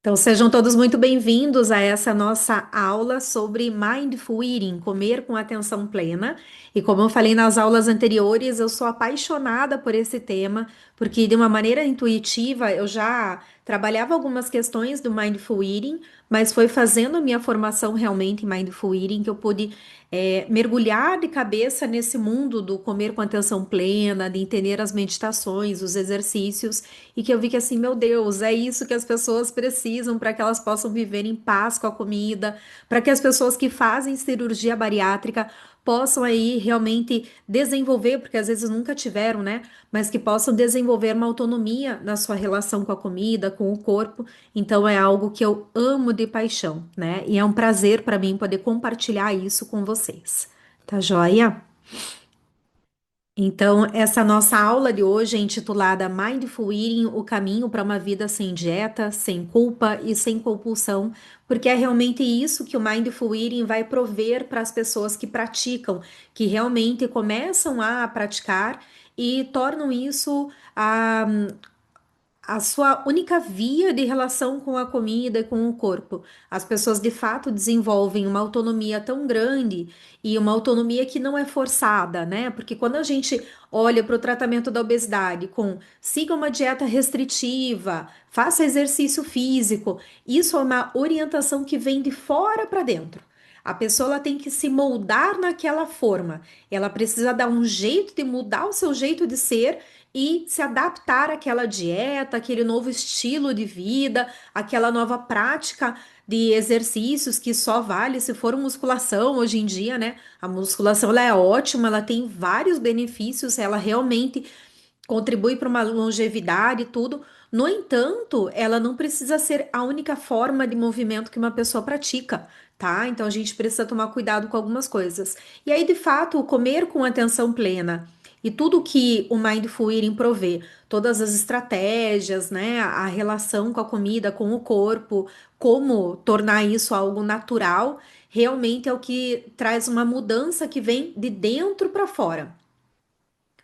Então, sejam todos muito bem-vindos a essa nossa aula sobre Mindful Eating, comer com atenção plena. E como eu falei nas aulas anteriores, eu sou apaixonada por esse tema, porque de uma maneira intuitiva eu já trabalhava algumas questões do Mindful Eating, mas foi fazendo minha formação realmente em Mindful Eating que eu pude mergulhar de cabeça nesse mundo do comer com atenção plena, de entender as meditações, os exercícios, e que eu vi que assim, meu Deus, é isso que as pessoas precisam para que elas possam viver em paz com a comida, para que as pessoas que fazem cirurgia bariátrica possam aí realmente desenvolver, porque às vezes nunca tiveram, né? Mas que possam desenvolver uma autonomia na sua relação com a comida, com o corpo. Então é algo que eu amo de paixão, né? E é um prazer para mim poder compartilhar isso com vocês. Tá joia? Então, essa nossa aula de hoje é intitulada Mindful Eating, o caminho para uma vida sem dieta, sem culpa e sem compulsão, porque é realmente isso que o Mindful Eating vai prover para as pessoas que praticam, que realmente começam a praticar e tornam isso a sua única via de relação com a comida e com o corpo. As pessoas de fato desenvolvem uma autonomia tão grande e uma autonomia que não é forçada, né? Porque quando a gente olha para o tratamento da obesidade com siga uma dieta restritiva, faça exercício físico, isso é uma orientação que vem de fora para dentro. A pessoa ela tem que se moldar naquela forma. Ela precisa dar um jeito de mudar o seu jeito de ser e se adaptar àquela dieta, aquele novo estilo de vida, aquela nova prática de exercícios que só vale se for musculação hoje em dia, né? A musculação ela é ótima, ela tem vários benefícios, ela realmente contribui para uma longevidade e tudo. No entanto, ela não precisa ser a única forma de movimento que uma pessoa pratica, tá? Então a gente precisa tomar cuidado com algumas coisas. E aí, de fato, o comer com atenção plena e tudo que o Mindful Eating provê, todas as estratégias, né, a relação com a comida, com o corpo, como tornar isso algo natural, realmente é o que traz uma mudança que vem de dentro para fora.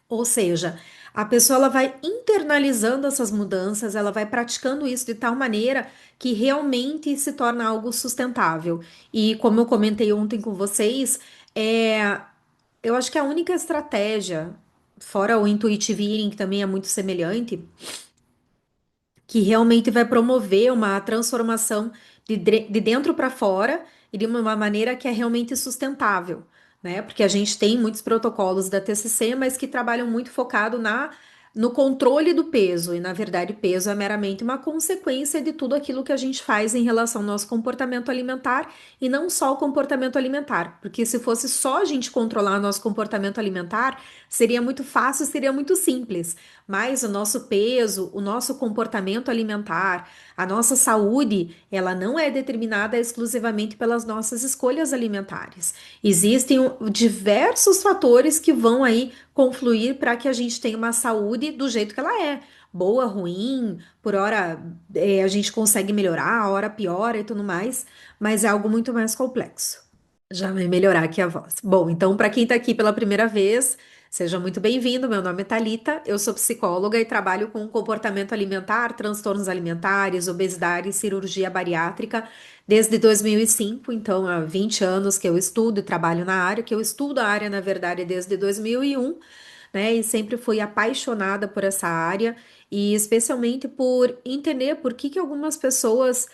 Ou seja, a pessoa ela vai internalizando essas mudanças, ela vai praticando isso de tal maneira que realmente se torna algo sustentável. E como eu comentei ontem com vocês, eu acho que a única estratégia, fora o intuitive eating, que também é muito semelhante, que realmente vai promover uma transformação de dentro para fora e de uma maneira que é realmente sustentável, né? Porque a gente tem muitos protocolos da TCC, mas que trabalham muito focado no controle do peso, e na verdade, peso é meramente uma consequência de tudo aquilo que a gente faz em relação ao nosso comportamento alimentar e não só o comportamento alimentar, porque se fosse só a gente controlar nosso comportamento alimentar, seria muito fácil, seria muito simples. Mas o nosso peso, o nosso comportamento alimentar, a nossa saúde, ela não é determinada exclusivamente pelas nossas escolhas alimentares. Existem diversos fatores que vão aí confluir para que a gente tenha uma saúde do jeito que ela é. Boa, ruim, por hora a gente consegue melhorar, a hora piora e tudo mais, mas é algo muito mais complexo. Já vai melhorar aqui a voz. Bom, então, para quem está aqui pela primeira vez, seja muito bem-vindo. Meu nome é Thalita, eu sou psicóloga e trabalho com comportamento alimentar, transtornos alimentares, obesidade e cirurgia bariátrica desde 2005. Então, há 20 anos que eu estudo e trabalho na área, que eu estudo a área, na verdade, desde 2001, né? E sempre fui apaixonada por essa área e especialmente por entender por que algumas pessoas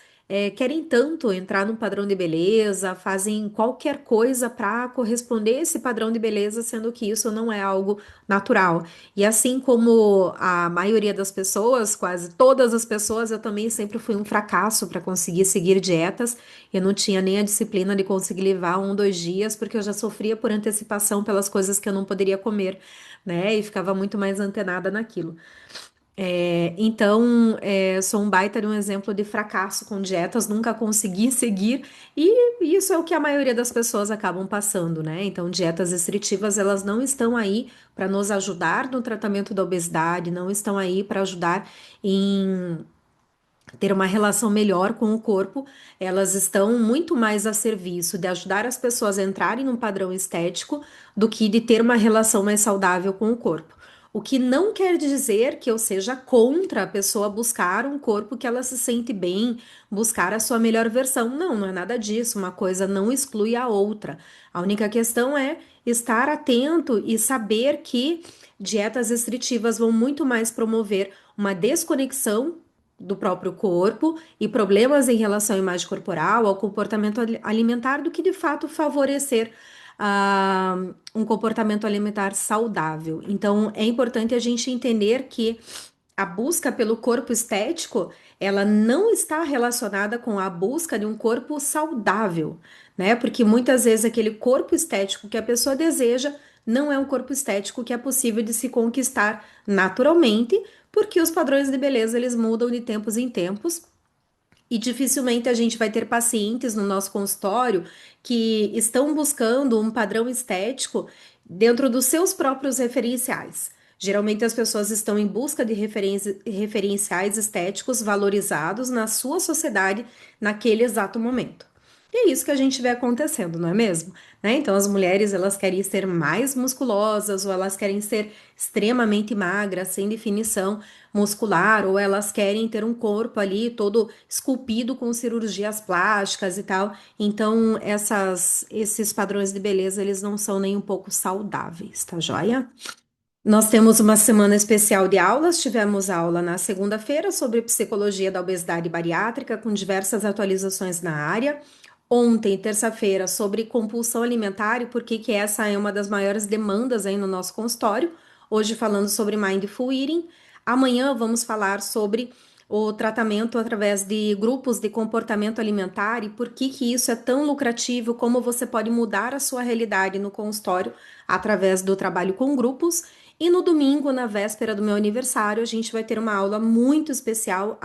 querem tanto entrar num padrão de beleza, fazem qualquer coisa para corresponder a esse padrão de beleza, sendo que isso não é algo natural. E assim como a maioria das pessoas, quase todas as pessoas, eu também sempre fui um fracasso para conseguir seguir dietas. Eu não tinha nem a disciplina de conseguir levar um, 2 dias, porque eu já sofria por antecipação pelas coisas que eu não poderia comer, né? E ficava muito mais antenada naquilo. Então, sou um baita de um exemplo de fracasso com dietas, nunca consegui seguir, e isso é o que a maioria das pessoas acabam passando, né? Então, dietas restritivas, elas não estão aí para nos ajudar no tratamento da obesidade, não estão aí para ajudar em ter uma relação melhor com o corpo, elas estão muito mais a serviço de ajudar as pessoas a entrarem num padrão estético do que de ter uma relação mais saudável com o corpo. O que não quer dizer que eu seja contra a pessoa buscar um corpo que ela se sente bem, buscar a sua melhor versão. Não, não é nada disso. Uma coisa não exclui a outra. A única questão é estar atento e saber que dietas restritivas vão muito mais promover uma desconexão do próprio corpo e problemas em relação à imagem corporal, ao comportamento alimentar, do que de fato favorecer um comportamento alimentar saudável. Então, é importante a gente entender que a busca pelo corpo estético, ela não está relacionada com a busca de um corpo saudável, né? Porque muitas vezes aquele corpo estético que a pessoa deseja não é um corpo estético que é possível de se conquistar naturalmente, porque os padrões de beleza eles mudam de tempos em tempos e dificilmente a gente vai ter pacientes no nosso consultório que estão buscando um padrão estético dentro dos seus próprios referenciais. Geralmente as pessoas estão em busca de referenciais estéticos valorizados na sua sociedade naquele exato momento. E é isso que a gente vê acontecendo, não é mesmo? Né? Então, as mulheres, elas querem ser mais musculosas, ou elas querem ser extremamente magras, sem definição muscular, ou elas querem ter um corpo ali todo esculpido com cirurgias plásticas e tal. Então, esses padrões de beleza, eles não são nem um pouco saudáveis, tá joia? Nós temos uma semana especial de aulas. Tivemos aula na segunda-feira sobre psicologia da obesidade bariátrica, com diversas atualizações na área. Ontem, terça-feira, sobre compulsão alimentar e por que que essa é uma das maiores demandas aí no nosso consultório. Hoje falando sobre mindful eating. Amanhã vamos falar sobre o tratamento através de grupos de comportamento alimentar e por que que isso é tão lucrativo, como você pode mudar a sua realidade no consultório através do trabalho com grupos. E no domingo, na véspera do meu aniversário, a gente vai ter uma aula muito especial,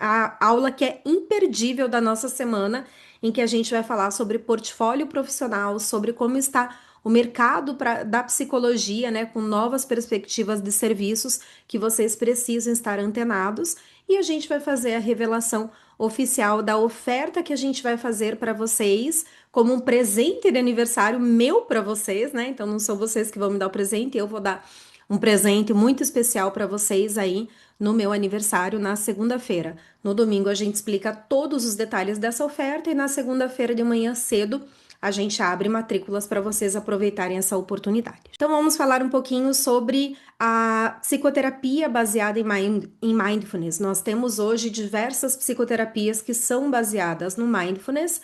a aula que é imperdível da nossa semana, em que a gente vai falar sobre portfólio profissional, sobre como está o mercado da psicologia, né, com novas perspectivas de serviços que vocês precisam estar antenados. E a gente vai fazer a revelação oficial da oferta que a gente vai fazer para vocês como um presente de aniversário meu para vocês, né? Então não são vocês que vão me dar o presente, eu vou dar um presente muito especial para vocês aí no meu aniversário na segunda-feira. No domingo a gente explica todos os detalhes dessa oferta e na segunda-feira de manhã cedo a gente abre matrículas para vocês aproveitarem essa oportunidade. Então vamos falar um pouquinho sobre a psicoterapia baseada em mindfulness. Nós temos hoje diversas psicoterapias que são baseadas no mindfulness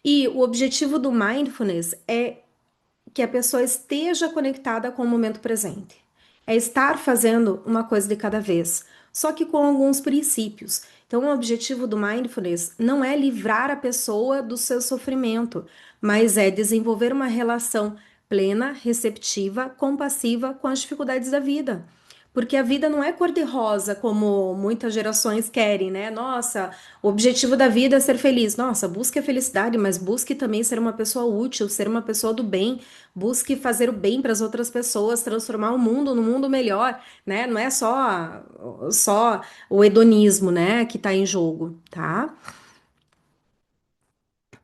e o objetivo do mindfulness é que a pessoa esteja conectada com o momento presente. É estar fazendo uma coisa de cada vez, só que com alguns princípios. Então, o objetivo do mindfulness não é livrar a pessoa do seu sofrimento, mas é desenvolver uma relação plena, receptiva, compassiva com as dificuldades da vida. Porque a vida não é cor-de-rosa como muitas gerações querem, né? Nossa, o objetivo da vida é ser feliz. Nossa, busque a felicidade, mas busque também ser uma pessoa útil, ser uma pessoa do bem. Busque fazer o bem para as outras pessoas, transformar o mundo num mundo melhor, né? Não é só o hedonismo, né, que está em jogo, tá?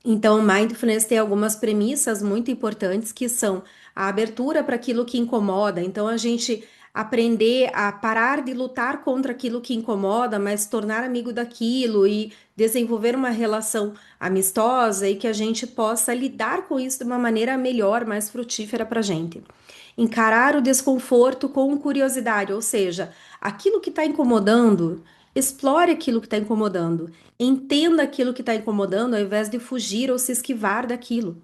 Então, o mindfulness tem algumas premissas muito importantes que são a abertura para aquilo que incomoda. Então, a gente aprender a parar de lutar contra aquilo que incomoda, mas tornar amigo daquilo e desenvolver uma relação amistosa e que a gente possa lidar com isso de uma maneira melhor, mais frutífera para a gente. Encarar o desconforto com curiosidade, ou seja, aquilo que está incomodando, explore aquilo que está incomodando. Entenda aquilo que está incomodando ao invés de fugir ou se esquivar daquilo.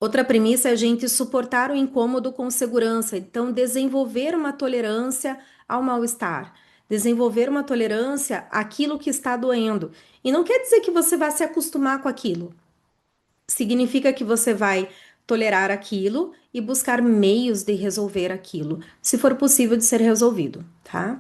Outra premissa é a gente suportar o incômodo com segurança. Então, desenvolver uma tolerância ao mal-estar. Desenvolver uma tolerância àquilo que está doendo. E não quer dizer que você vai se acostumar com aquilo. Significa que você vai tolerar aquilo e buscar meios de resolver aquilo, se for possível de ser resolvido, tá?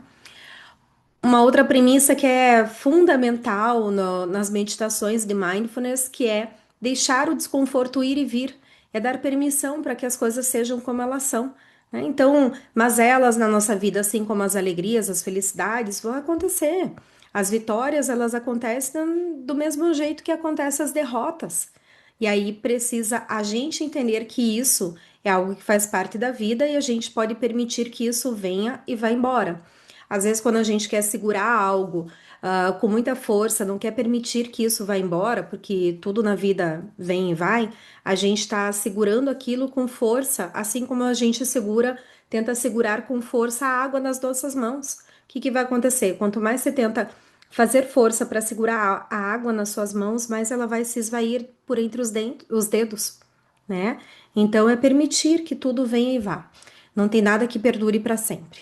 Uma outra premissa que é fundamental nas meditações de mindfulness, que é deixar o desconforto ir e vir, é dar permissão para que as coisas sejam como elas são, né? Então, mas elas na nossa vida, assim como as alegrias, as felicidades, vão acontecer. As vitórias, elas acontecem do mesmo jeito que acontecem as derrotas. E aí precisa a gente entender que isso é algo que faz parte da vida e a gente pode permitir que isso venha e vá embora. Às vezes, quando a gente quer segurar algo, com muita força, não quer permitir que isso vá embora, porque tudo na vida vem e vai, a gente está segurando aquilo com força, assim como a gente tenta segurar com força a água nas nossas mãos. O que que vai acontecer? Quanto mais você tenta fazer força para segurar a água nas suas mãos, mais ela vai se esvair por entre os dedos, né? Então é permitir que tudo venha e vá. Não tem nada que perdure para sempre.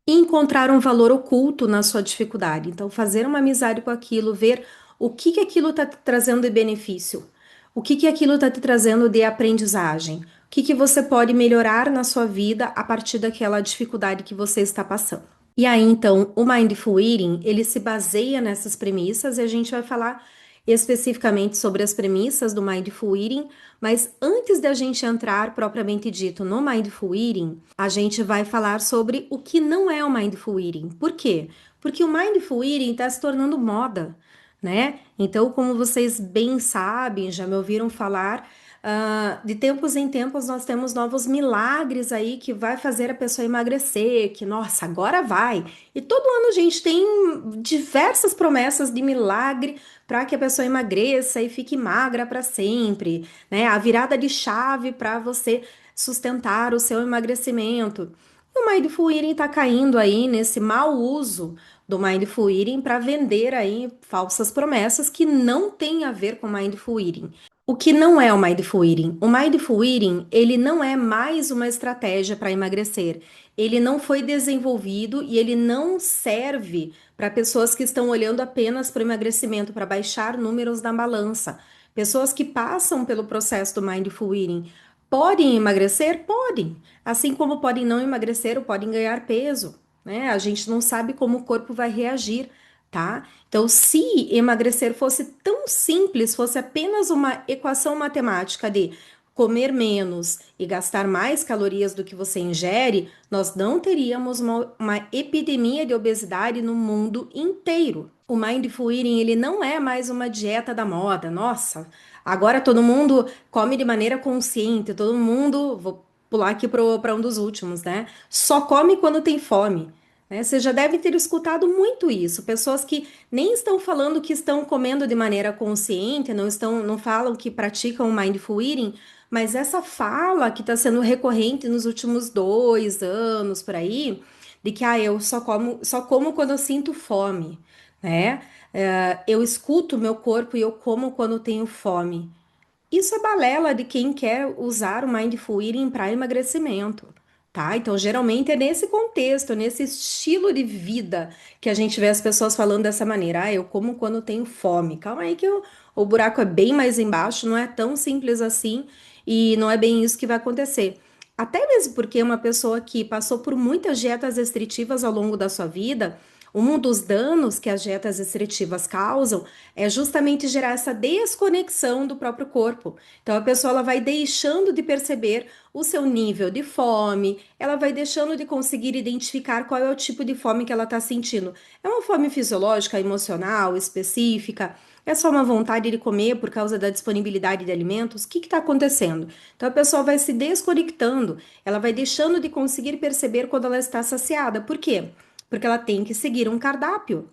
E encontrar um valor oculto na sua dificuldade. Então, fazer uma amizade com aquilo, ver o que que aquilo está te trazendo de benefício, o que que aquilo está te trazendo de aprendizagem, o que que você pode melhorar na sua vida a partir daquela dificuldade que você está passando. E aí, então, o Mindful Eating, ele se baseia nessas premissas e a gente vai falar especificamente sobre as premissas do Mindful Eating, mas antes da gente entrar propriamente dito no Mindful Eating, a gente vai falar sobre o que não é o Mindful Eating. Por quê? Porque o Mindful Eating está se tornando moda, né? Então, como vocês bem sabem, já me ouviram falar, de tempos em tempos nós temos novos milagres aí que vai fazer a pessoa emagrecer, que nossa, agora vai. E todo ano a gente tem diversas promessas de milagre para que a pessoa emagreça e fique magra para sempre, né? A virada de chave para você sustentar o seu emagrecimento. E o Mindful Eating está caindo aí nesse mau uso do Mindful Eating para vender aí falsas promessas que não têm a ver com Mindful Eating. O que não é o Mindful Eating? O Mindful Eating, ele não é mais uma estratégia para emagrecer. Ele não foi desenvolvido e ele não serve para pessoas que estão olhando apenas para o emagrecimento, para baixar números na balança. Pessoas que passam pelo processo do Mindful Eating podem emagrecer? Podem. Assim como podem não emagrecer ou podem ganhar peso, né? A gente não sabe como o corpo vai reagir, tá? Então, se emagrecer fosse tão simples, fosse apenas uma equação matemática de comer menos e gastar mais calorias do que você ingere, nós não teríamos uma epidemia de obesidade no mundo inteiro. O Mindful Eating, ele não é mais uma dieta da moda. Nossa, agora todo mundo come de maneira consciente, todo mundo, vou pular aqui para um dos últimos, né? Só come quando tem fome. Né? Você já deve ter escutado muito isso. Pessoas que nem estão falando que estão comendo de maneira consciente, não falam que praticam mindful eating, mas essa fala que está sendo recorrente nos últimos 2 anos por aí, de que eu só como quando eu sinto fome, né? Eu escuto o meu corpo e eu como quando tenho fome. Isso é balela de quem quer usar o Mindful Eating para emagrecimento, tá? Então, geralmente é nesse contexto, nesse estilo de vida que a gente vê as pessoas falando dessa maneira. Eu como quando tenho fome. Calma aí que o buraco é bem mais embaixo, não é tão simples assim e não é bem isso que vai acontecer. Até mesmo porque uma pessoa que passou por muitas dietas restritivas ao longo da sua vida, um dos danos que as dietas restritivas causam é justamente gerar essa desconexão do próprio corpo. Então a pessoa ela vai deixando de perceber o seu nível de fome, ela vai deixando de conseguir identificar qual é o tipo de fome que ela está sentindo. É uma fome fisiológica, emocional, específica? É só uma vontade de comer por causa da disponibilidade de alimentos? O que está acontecendo? Então a pessoa vai se desconectando, ela vai deixando de conseguir perceber quando ela está saciada. Por quê? Porque ela tem que seguir um cardápio.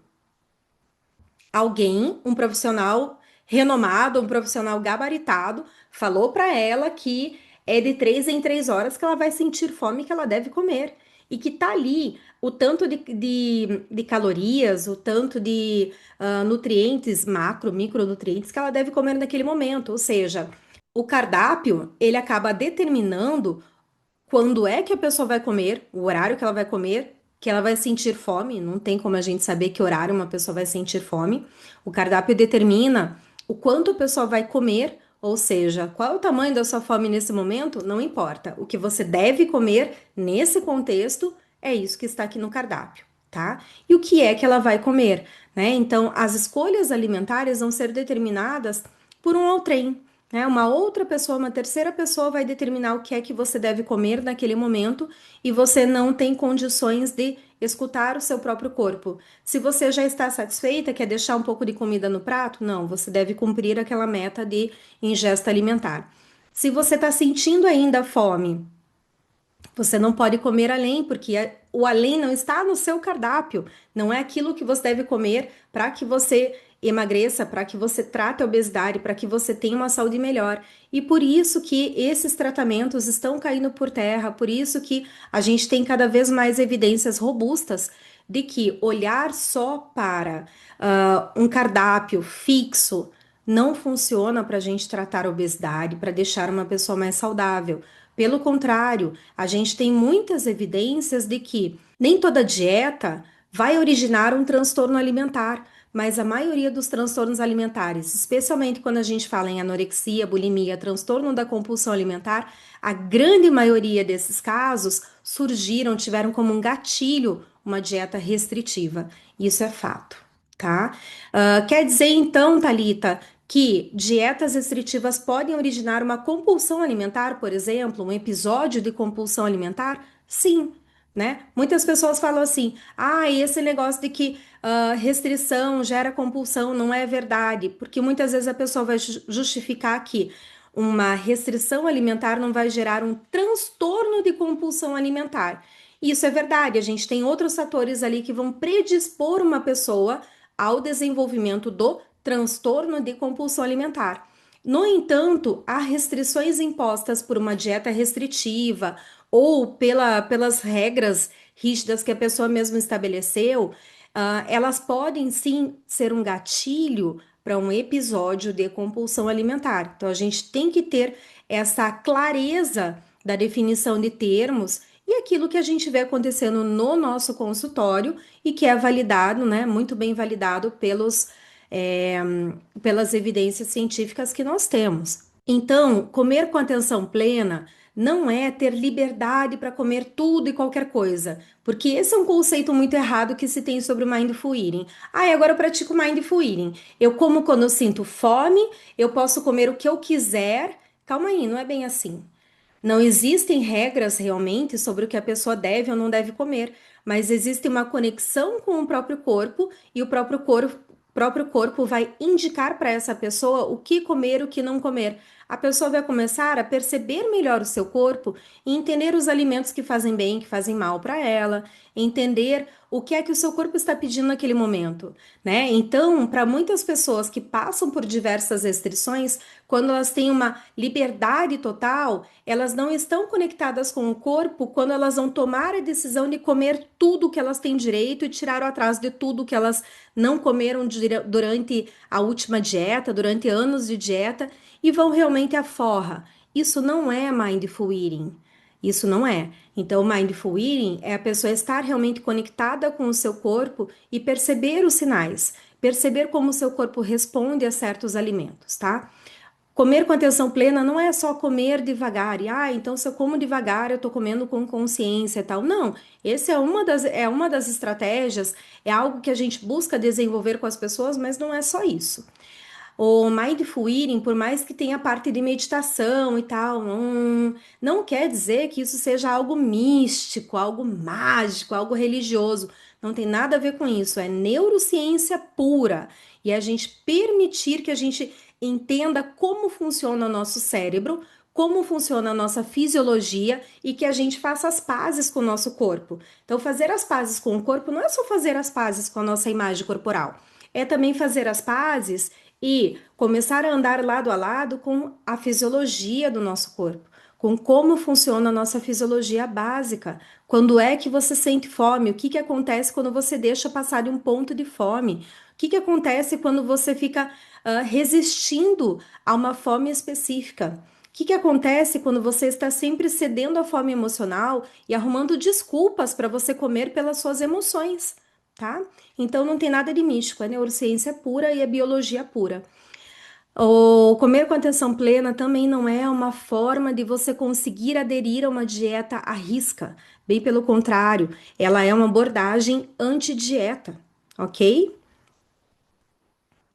Alguém, um profissional renomado, um profissional gabaritado, falou para ela que é de 3 em 3 horas que ela vai sentir fome e que ela deve comer. E que tá ali o tanto de calorias, o tanto de nutrientes, macro, micronutrientes que ela deve comer naquele momento. Ou seja, o cardápio, ele acaba determinando quando é que a pessoa vai comer, o horário que ela vai comer, que ela vai sentir fome, não tem como a gente saber que horário uma pessoa vai sentir fome. O cardápio determina o quanto a pessoa vai comer, ou seja, qual é o tamanho da sua fome nesse momento, não importa. O que você deve comer nesse contexto é isso que está aqui no cardápio, tá? E o que é que ela vai comer, né? Então, as escolhas alimentares vão ser determinadas por um outrem, né? Uma outra pessoa, uma terceira pessoa vai determinar o que é que você deve comer naquele momento e você não tem condições de escutar o seu próprio corpo. Se você já está satisfeita, quer deixar um pouco de comida no prato, não, você deve cumprir aquela meta de ingesta alimentar. Se você está sentindo ainda fome, você não pode comer além, porque o além não está no seu cardápio. Não é aquilo que você deve comer para que você emagreça, para que você trate a obesidade, para que você tenha uma saúde melhor. E por isso que esses tratamentos estão caindo por terra, por isso que a gente tem cada vez mais evidências robustas de que olhar só para um cardápio fixo não funciona para a gente tratar a obesidade, para deixar uma pessoa mais saudável. Pelo contrário, a gente tem muitas evidências de que nem toda dieta vai originar um transtorno alimentar, mas a maioria dos transtornos alimentares, especialmente quando a gente fala em anorexia, bulimia, transtorno da compulsão alimentar, a grande maioria desses casos surgiram, tiveram como um gatilho uma dieta restritiva. Isso é fato, tá? Quer dizer então, Thalita, que dietas restritivas podem originar uma compulsão alimentar, por exemplo, um episódio de compulsão alimentar? Sim, né? Muitas pessoas falam assim: ah, esse negócio de que restrição gera compulsão não é verdade, porque muitas vezes a pessoa vai justificar que uma restrição alimentar não vai gerar um transtorno de compulsão alimentar. Isso é verdade, a gente tem outros fatores ali que vão predispor uma pessoa ao desenvolvimento do transtorno de compulsão alimentar. No entanto, há restrições impostas por uma dieta restritiva ou pelas regras rígidas que a pessoa mesmo estabeleceu, elas podem sim ser um gatilho para um episódio de compulsão alimentar. Então, a gente tem que ter essa clareza da definição de termos e aquilo que a gente vê acontecendo no nosso consultório e que é validado, né, muito bem validado é, pelas evidências científicas que nós temos. Então, comer com atenção plena não é ter liberdade para comer tudo e qualquer coisa, porque esse é um conceito muito errado que se tem sobre o mindful eating. Ah, e agora eu pratico mindful eating. Eu como quando eu sinto fome, eu posso comer o que eu quiser. Calma aí, não é bem assim. Não existem regras realmente sobre o que a pessoa deve ou não deve comer, mas existe uma conexão com o próprio corpo e o próprio corpo vai indicar para essa pessoa o que comer, o que não comer. A pessoa vai começar a perceber melhor o seu corpo e entender os alimentos que fazem bem, que fazem mal para ela, entender o que é que o seu corpo está pedindo naquele momento, né? Então, para muitas pessoas que passam por diversas restrições, quando elas têm uma liberdade total, elas não estão conectadas com o corpo quando elas vão tomar a decisão de comer tudo que elas têm direito e tirar o atraso de tudo que elas não comeram durante a última dieta, durante anos de dieta, e vão realmente à forra. Isso não é mindful eating. Isso não é. Então, mindful eating é a pessoa estar realmente conectada com o seu corpo e perceber os sinais, perceber como o seu corpo responde a certos alimentos, tá? Comer com atenção plena não é só comer devagar, e então se eu como devagar, eu tô comendo com consciência e tal. Não, esse é uma das estratégias, é algo que a gente busca desenvolver com as pessoas, mas não é só isso. O mindful eating, por mais que tenha parte de meditação e tal, não quer dizer que isso seja algo místico, algo mágico, algo religioso. Não tem nada a ver com isso. É neurociência pura. E a gente permitir que a gente entenda como funciona o nosso cérebro, como funciona a nossa fisiologia e que a gente faça as pazes com o nosso corpo. Então, fazer as pazes com o corpo não é só fazer as pazes com a nossa imagem corporal, é também fazer as pazes e começar a andar lado a lado com a fisiologia do nosso corpo, com como funciona a nossa fisiologia básica. Quando é que você sente fome? O que que acontece quando você deixa passar de um ponto de fome? O que que acontece quando você fica resistindo a uma fome específica? O que que acontece quando você está sempre cedendo à fome emocional e arrumando desculpas para você comer pelas suas emoções, tá? Então não tem nada de místico, é neurociência pura e é biologia pura. O comer com atenção plena também não é uma forma de você conseguir aderir a uma dieta à risca. Bem pelo contrário, ela é uma abordagem anti-dieta, ok?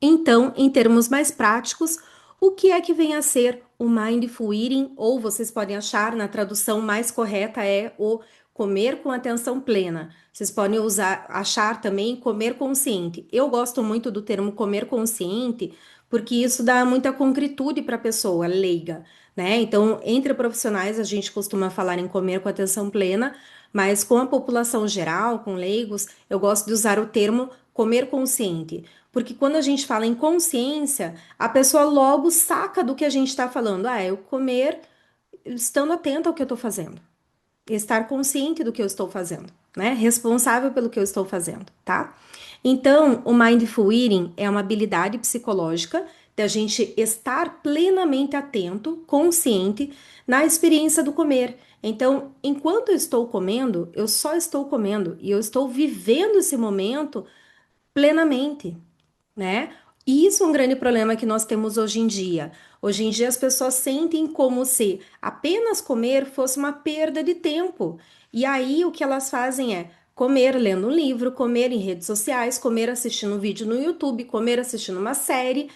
Então, em termos mais práticos, o que é que vem a ser o mindful eating? Ou vocês podem achar na tradução mais correta é o comer com atenção plena. Vocês podem usar, achar também comer consciente. Eu gosto muito do termo comer consciente, porque isso dá muita concretude para a pessoa leiga, né? Então, entre profissionais, a gente costuma falar em comer com atenção plena, mas com a população geral, com leigos, eu gosto de usar o termo comer consciente. Porque quando a gente fala em consciência, a pessoa logo saca do que a gente está falando. Ah, é o comer estando atento ao que eu estou fazendo. Estar consciente do que eu estou fazendo, né? Responsável pelo que eu estou fazendo, tá? Então, o Mindful Eating é uma habilidade psicológica de a gente estar plenamente atento, consciente na experiência do comer. Então, enquanto eu estou comendo, eu só estou comendo e eu estou vivendo esse momento plenamente, né? E isso é um grande problema que nós temos hoje em dia. Hoje em dia as pessoas sentem como se apenas comer fosse uma perda de tempo. E aí o que elas fazem é comer lendo um livro, comer em redes sociais, comer assistindo um vídeo no YouTube, comer assistindo uma série.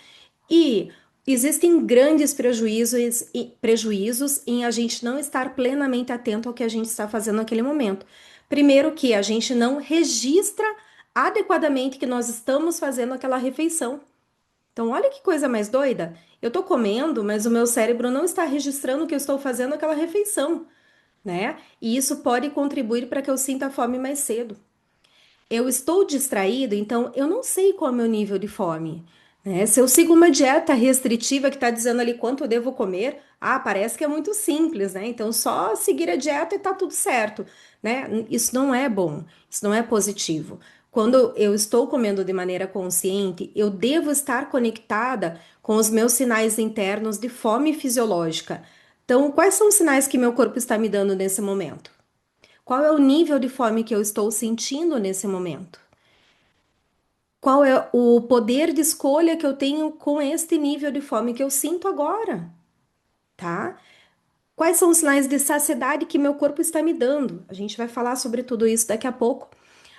E existem grandes prejuízos em a gente não estar plenamente atento ao que a gente está fazendo naquele momento. Primeiro que a gente não registra adequadamente que nós estamos fazendo aquela refeição. Então, olha que coisa mais doida. Eu estou comendo, mas o meu cérebro não está registrando que eu estou fazendo aquela refeição, né? E isso pode contribuir para que eu sinta fome mais cedo. Eu estou distraído, então eu não sei qual é o meu nível de fome, né? Se eu sigo uma dieta restritiva que está dizendo ali quanto eu devo comer, parece que é muito simples, né? Então só seguir a dieta e tá tudo certo, né? Isso não é bom, isso não é positivo. Quando eu estou comendo de maneira consciente, eu devo estar conectada com os meus sinais internos de fome fisiológica. Então, quais são os sinais que meu corpo está me dando nesse momento? Qual é o nível de fome que eu estou sentindo nesse momento? Qual é o poder de escolha que eu tenho com este nível de fome que eu sinto agora, tá? Quais são os sinais de saciedade que meu corpo está me dando? A gente vai falar sobre tudo isso daqui a pouco.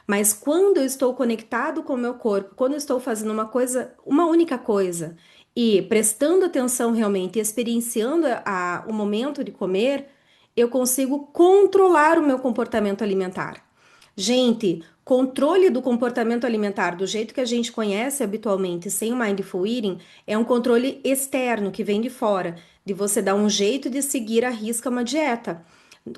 Mas quando eu estou conectado com o meu corpo, quando eu estou fazendo uma coisa, uma única coisa, e prestando atenção realmente, experienciando o momento de comer, eu consigo controlar o meu comportamento alimentar. Gente, controle do comportamento alimentar do jeito que a gente conhece habitualmente, sem o mindful eating, é um controle externo que vem de fora, de você dar um jeito de seguir à risca uma dieta.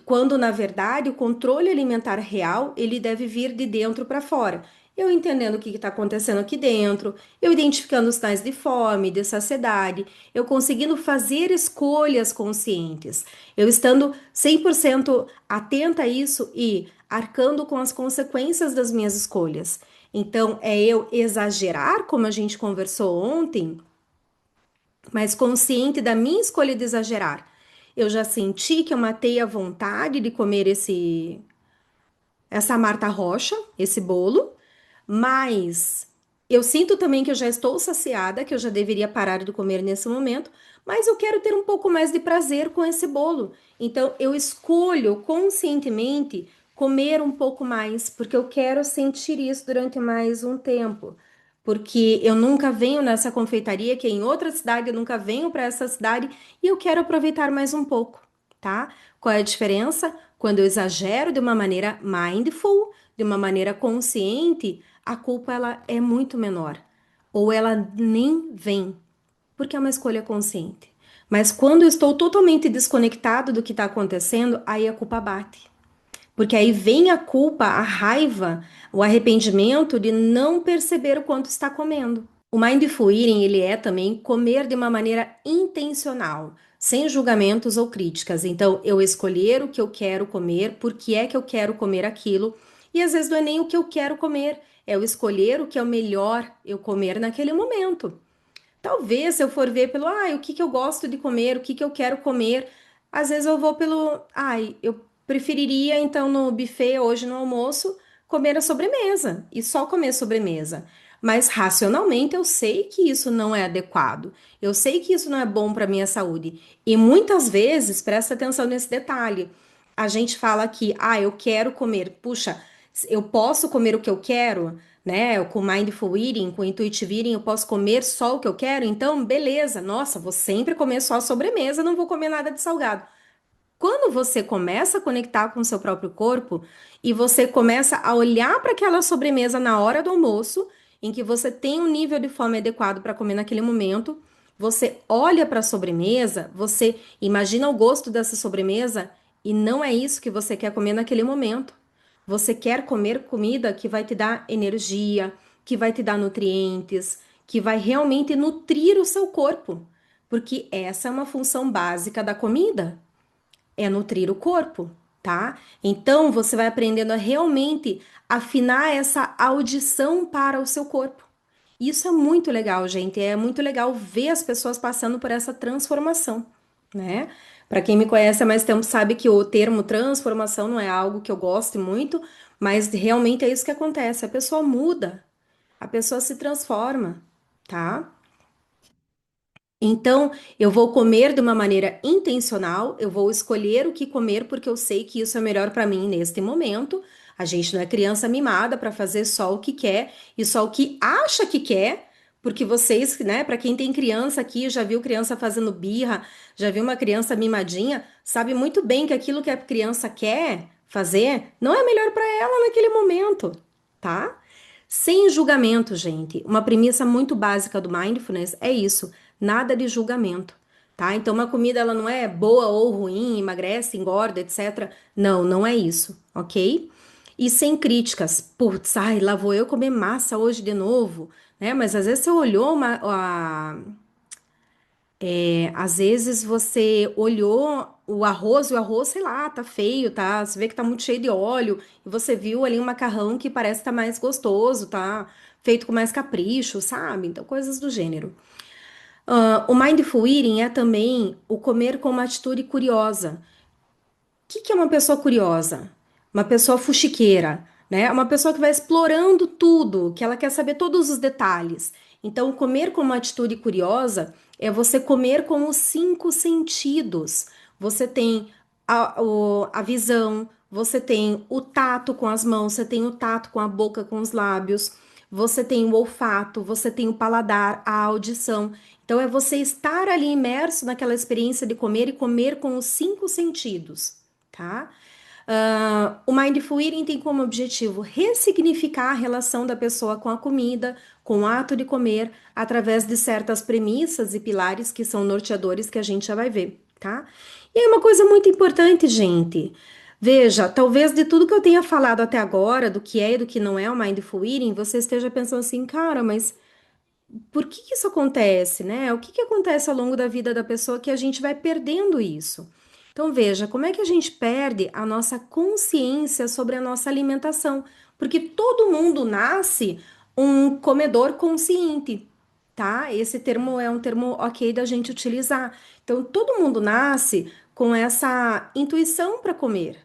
Quando, na verdade, o controle alimentar real, ele deve vir de dentro para fora. Eu entendendo o que está acontecendo aqui dentro, eu identificando os sinais de fome, de saciedade, eu conseguindo fazer escolhas conscientes, eu estando 100% atenta a isso e arcando com as consequências das minhas escolhas. Então, é eu exagerar, como a gente conversou ontem, mas consciente da minha escolha de exagerar. Eu já senti que eu matei a vontade de comer essa Marta Rocha, esse bolo, mas eu sinto também que eu já estou saciada, que eu já deveria parar de comer nesse momento, mas eu quero ter um pouco mais de prazer com esse bolo. Então eu escolho conscientemente comer um pouco mais, porque eu quero sentir isso durante mais um tempo. Porque eu nunca venho nessa confeitaria, que é em outra cidade, eu nunca venho para essa cidade e eu quero aproveitar mais um pouco, tá? Qual é a diferença? Quando eu exagero de uma maneira mindful, de uma maneira consciente, a culpa ela é muito menor, ou ela nem vem, porque é uma escolha consciente. Mas quando eu estou totalmente desconectado do que está acontecendo, aí a culpa bate. Porque aí vem a culpa, a raiva, o arrependimento de não perceber o quanto está comendo. O mindful eating, ele é também comer de uma maneira intencional, sem julgamentos ou críticas. Então, eu escolher o que eu quero comer, por que é que eu quero comer aquilo, e às vezes não é nem o que eu quero comer, é eu escolher o que é o melhor eu comer naquele momento. Talvez, se eu for ver pelo, o que que eu gosto de comer, o que que eu quero comer, às vezes eu vou pelo, eu preferiria então no buffet hoje no almoço comer a sobremesa e só comer sobremesa. Mas racionalmente eu sei que isso não é adequado. Eu sei que isso não é bom para minha saúde. E muitas vezes, presta atenção nesse detalhe. A gente fala que, eu quero comer. Puxa, eu posso comer o que eu quero? Né? Com mindful eating, com intuitive eating, eu posso comer só o que eu quero? Então, beleza. Nossa, vou sempre comer só a sobremesa, não vou comer nada de salgado. quando você começa a conectar com o seu próprio corpo e você começa a olhar para aquela sobremesa na hora do almoço, em que você tem um nível de fome adequado para comer naquele momento, você olha para a sobremesa, você imagina o gosto dessa sobremesa e não é isso que você quer comer naquele momento. Você quer comer comida que vai te dar energia, que vai te dar nutrientes, que vai realmente nutrir o seu corpo, porque essa é uma função básica da comida, é nutrir o corpo, tá? Então você vai aprendendo a realmente afinar essa audição para o seu corpo. Isso é muito legal, gente. É muito legal ver as pessoas passando por essa transformação, né? Para quem me conhece há mais tempo sabe que o termo transformação não é algo que eu gosto muito, mas realmente é isso que acontece. A pessoa muda, a pessoa se transforma, tá? Então, eu vou comer de uma maneira intencional, eu vou escolher o que comer porque eu sei que isso é melhor para mim neste momento. A gente não é criança mimada para fazer só o que quer e só o que acha que quer, porque vocês, né, para quem tem criança aqui, já viu criança fazendo birra, já viu uma criança mimadinha, sabe muito bem que aquilo que a criança quer fazer não é melhor para ela naquele momento, tá? Sem julgamento, gente. Uma premissa muito básica do mindfulness é isso, nada de julgamento, tá? Então uma comida ela não é boa ou ruim, emagrece, engorda, etc. Não, não é isso, ok? E sem críticas. Putz, ai, lá vou eu comer massa hoje de novo, né? Mas às vezes você olhou às vezes você olhou o arroz e o arroz, sei lá, tá feio, tá? Você vê que tá muito cheio de óleo e você viu ali um macarrão que parece estar mais gostoso, tá? Feito com mais capricho, sabe? Então, coisas do gênero. O mindful eating é também o comer com uma atitude curiosa. Que é uma pessoa curiosa? Uma pessoa fuxiqueira, né? Uma pessoa que vai explorando tudo, que ela quer saber todos os detalhes. Então, comer com uma atitude curiosa é você comer com os cinco sentidos. Você tem a visão, você tem o tato com as mãos, você tem o tato com a boca, com os lábios, você tem o olfato, você tem o paladar, a audição. Então, é você estar ali imerso naquela experiência de comer e comer com os cinco sentidos, tá? O Mindful Eating tem como objetivo ressignificar a relação da pessoa com a comida, com o ato de comer, através de certas premissas e pilares que são norteadores que a gente já vai ver, tá? E aí uma coisa muito importante, gente. Veja, talvez de tudo que eu tenha falado até agora, do que é e do que não é o Mindful Eating, você esteja pensando assim, cara, mas por que que isso acontece, né? O que que acontece ao longo da vida da pessoa que a gente vai perdendo isso? Então, veja, como é que a gente perde a nossa consciência sobre a nossa alimentação? Porque todo mundo nasce um comedor consciente, tá? Esse termo é um termo ok da gente utilizar. Então, todo mundo nasce com essa intuição para comer,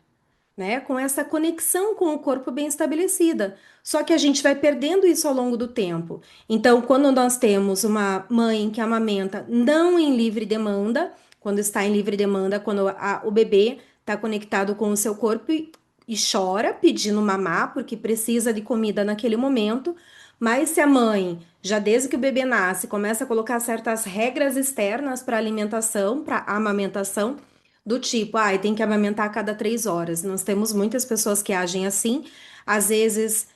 né? Com essa conexão com o corpo bem estabelecida. Só que a gente vai perdendo isso ao longo do tempo. Então, quando nós temos uma mãe que amamenta não em livre demanda, quando está em livre demanda, quando o bebê está conectado com o seu corpo e chora pedindo mamar porque precisa de comida naquele momento. Mas se a mãe, já desde que o bebê nasce, começa a colocar certas regras externas para alimentação, para amamentação, do tipo, tem que amamentar a cada 3 horas. Nós temos muitas pessoas que agem assim, às vezes,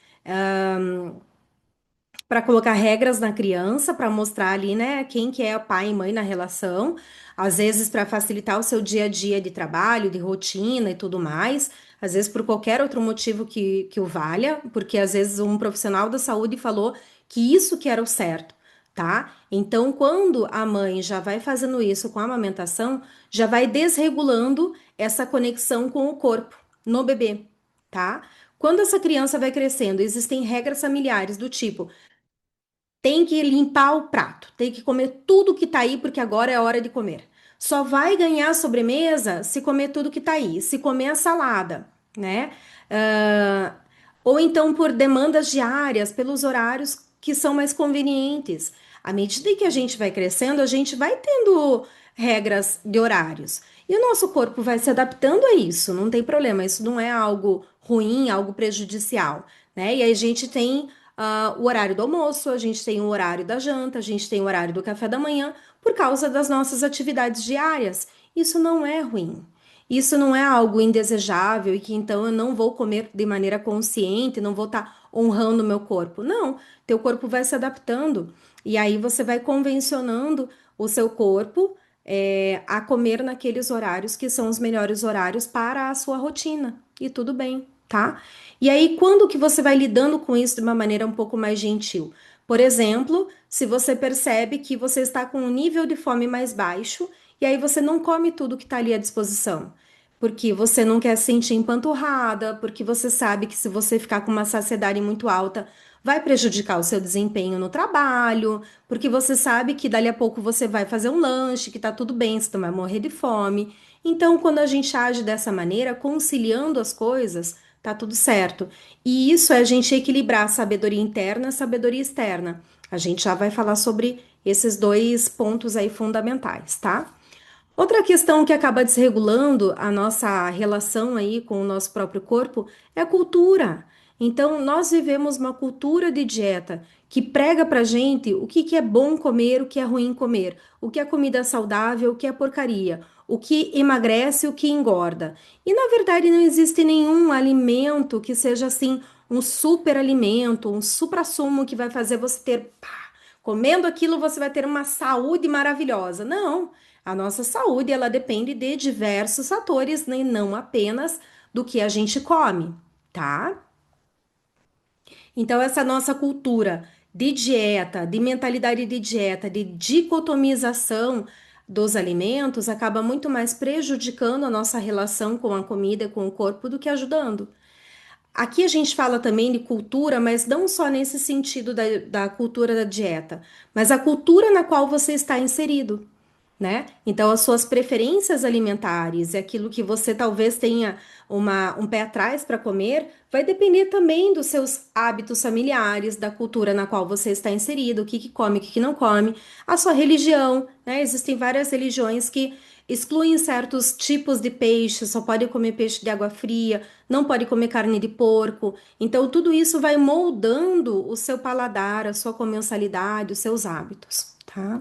para colocar regras na criança, para mostrar ali, né, quem que é pai e mãe na relação, às vezes para facilitar o seu dia a dia de trabalho, de rotina e tudo mais, às vezes por qualquer outro motivo que o valha, porque às vezes um profissional da saúde falou que isso que era o certo, tá? Então, quando a mãe já vai fazendo isso com a amamentação, já vai desregulando essa conexão com o corpo no bebê, tá? Quando essa criança vai crescendo, existem regras familiares do tipo: tem que limpar o prato, tem que comer tudo que tá aí, porque agora é a hora de comer. Só vai ganhar sobremesa se comer tudo que tá aí, se comer a salada, né? Ah, ou então por demandas diárias, pelos horários que são mais convenientes. À medida que a gente vai crescendo, a gente vai tendo regras de horários. E o nosso corpo vai se adaptando a isso, não tem problema, isso não é algo ruim, algo prejudicial, né? E aí a gente tem o horário do almoço, a gente tem o horário da janta, a gente tem o horário do café da manhã, por causa das nossas atividades diárias. Isso não é ruim. isso não é algo indesejável e que então eu não vou comer de maneira consciente, não vou estar honrando o meu corpo. Não, teu corpo vai se adaptando e aí você vai convencionando o seu corpo a comer naqueles horários que são os melhores horários para a sua rotina. E tudo bem, tá? E aí, quando que você vai lidando com isso de uma maneira um pouco mais gentil? Por exemplo, se você percebe que você está com um nível de fome mais baixo, e aí você não come tudo que está ali à disposição. Porque você não quer se sentir empanturrada, porque você sabe que se você ficar com uma saciedade muito alta, vai prejudicar o seu desempenho no trabalho, porque você sabe que dali a pouco você vai fazer um lanche, que tá tudo bem, você não vai morrer de fome. Então, quando a gente age dessa maneira, conciliando as coisas, tá tudo certo. E isso é a gente equilibrar a sabedoria interna e a sabedoria externa. A gente já vai falar sobre esses dois pontos aí fundamentais, tá? Outra questão que acaba desregulando a nossa relação aí com o nosso próprio corpo é a cultura. Então, nós vivemos uma cultura de dieta que prega pra gente o que que é bom comer, o que é ruim comer, o que é comida saudável, o que é porcaria, o que emagrece, o que engorda. E na verdade não existe nenhum alimento que seja assim um super alimento, um suprassumo que vai fazer você ter, pá, comendo aquilo você vai ter uma saúde maravilhosa. Não. A nossa saúde, ela depende de diversos fatores, né? Não apenas do que a gente come, tá? Então, essa nossa cultura de dieta, de mentalidade de dieta, de dicotomização dos alimentos, acaba muito mais prejudicando a nossa relação com a comida, com o corpo, do que ajudando. Aqui a gente fala também de cultura, mas não só nesse sentido da cultura da dieta, mas a cultura na qual você está inserido, né? Então, as suas preferências alimentares e aquilo que você talvez tenha um pé atrás para comer, vai depender também dos seus hábitos familiares, da cultura na qual você está inserido, o que que come, o que que não come, a sua religião, né? Existem várias religiões que excluem certos tipos de peixe, só pode comer peixe de água fria, não pode comer carne de porco. Então, tudo isso vai moldando o seu paladar, a sua comensalidade, os seus hábitos, tá?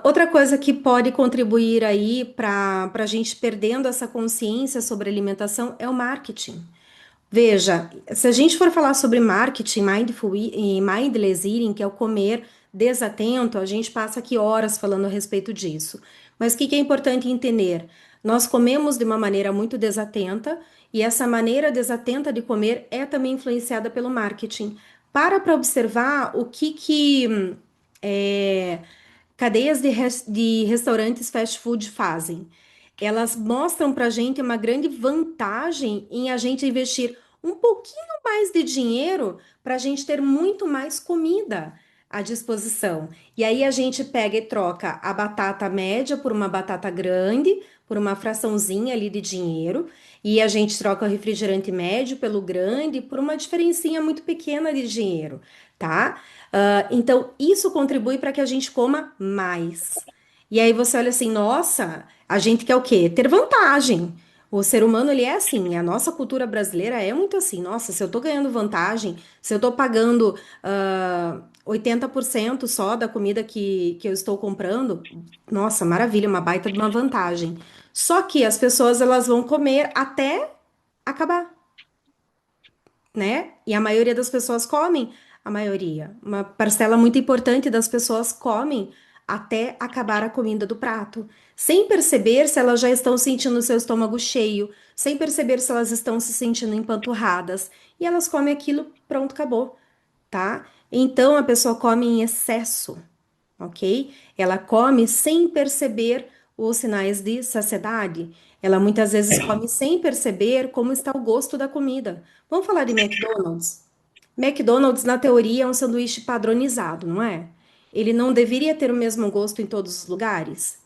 Outra coisa que pode contribuir aí para a gente perdendo essa consciência sobre alimentação é o marketing. Veja, se a gente for falar sobre marketing, e mindless eating, que é o comer desatento, a gente passa aqui horas falando a respeito disso. Mas o que que é importante entender? Nós comemos de uma maneira muito desatenta e essa maneira desatenta de comer é também influenciada pelo marketing. Para observar o que é, cadeias de restaurantes fast food fazem. Elas mostram para a gente uma grande vantagem em a gente investir um pouquinho mais de dinheiro para a gente ter muito mais comida à disposição. E aí a gente pega e troca a batata média por uma batata grande, por uma fraçãozinha ali de dinheiro, e a gente troca o refrigerante médio pelo grande por uma diferencinha muito pequena de dinheiro, tá? Então, isso contribui para que a gente coma mais. E aí você olha assim, nossa, a gente quer o quê? Ter vantagem. O ser humano, ele é assim, a nossa cultura brasileira é muito assim, nossa, se eu tô ganhando vantagem, se eu tô pagando 80% só da comida que eu estou comprando, nossa, maravilha, uma baita de uma vantagem. Só que as pessoas, elas vão comer até acabar, né? E a maioria das pessoas comem, a maioria, uma parcela muito importante das pessoas comem até acabar a comida do prato, sem perceber se elas já estão sentindo o seu estômago cheio, sem perceber se elas estão se sentindo empanturradas, e elas comem aquilo, pronto, acabou, tá? Então a pessoa come em excesso, ok? Ela come sem perceber os sinais de saciedade. Ela muitas vezes come sem perceber como está o gosto da comida. Vamos falar de McDonald's? McDonald's, na teoria, é um sanduíche padronizado, não é? Ele não deveria ter o mesmo gosto em todos os lugares?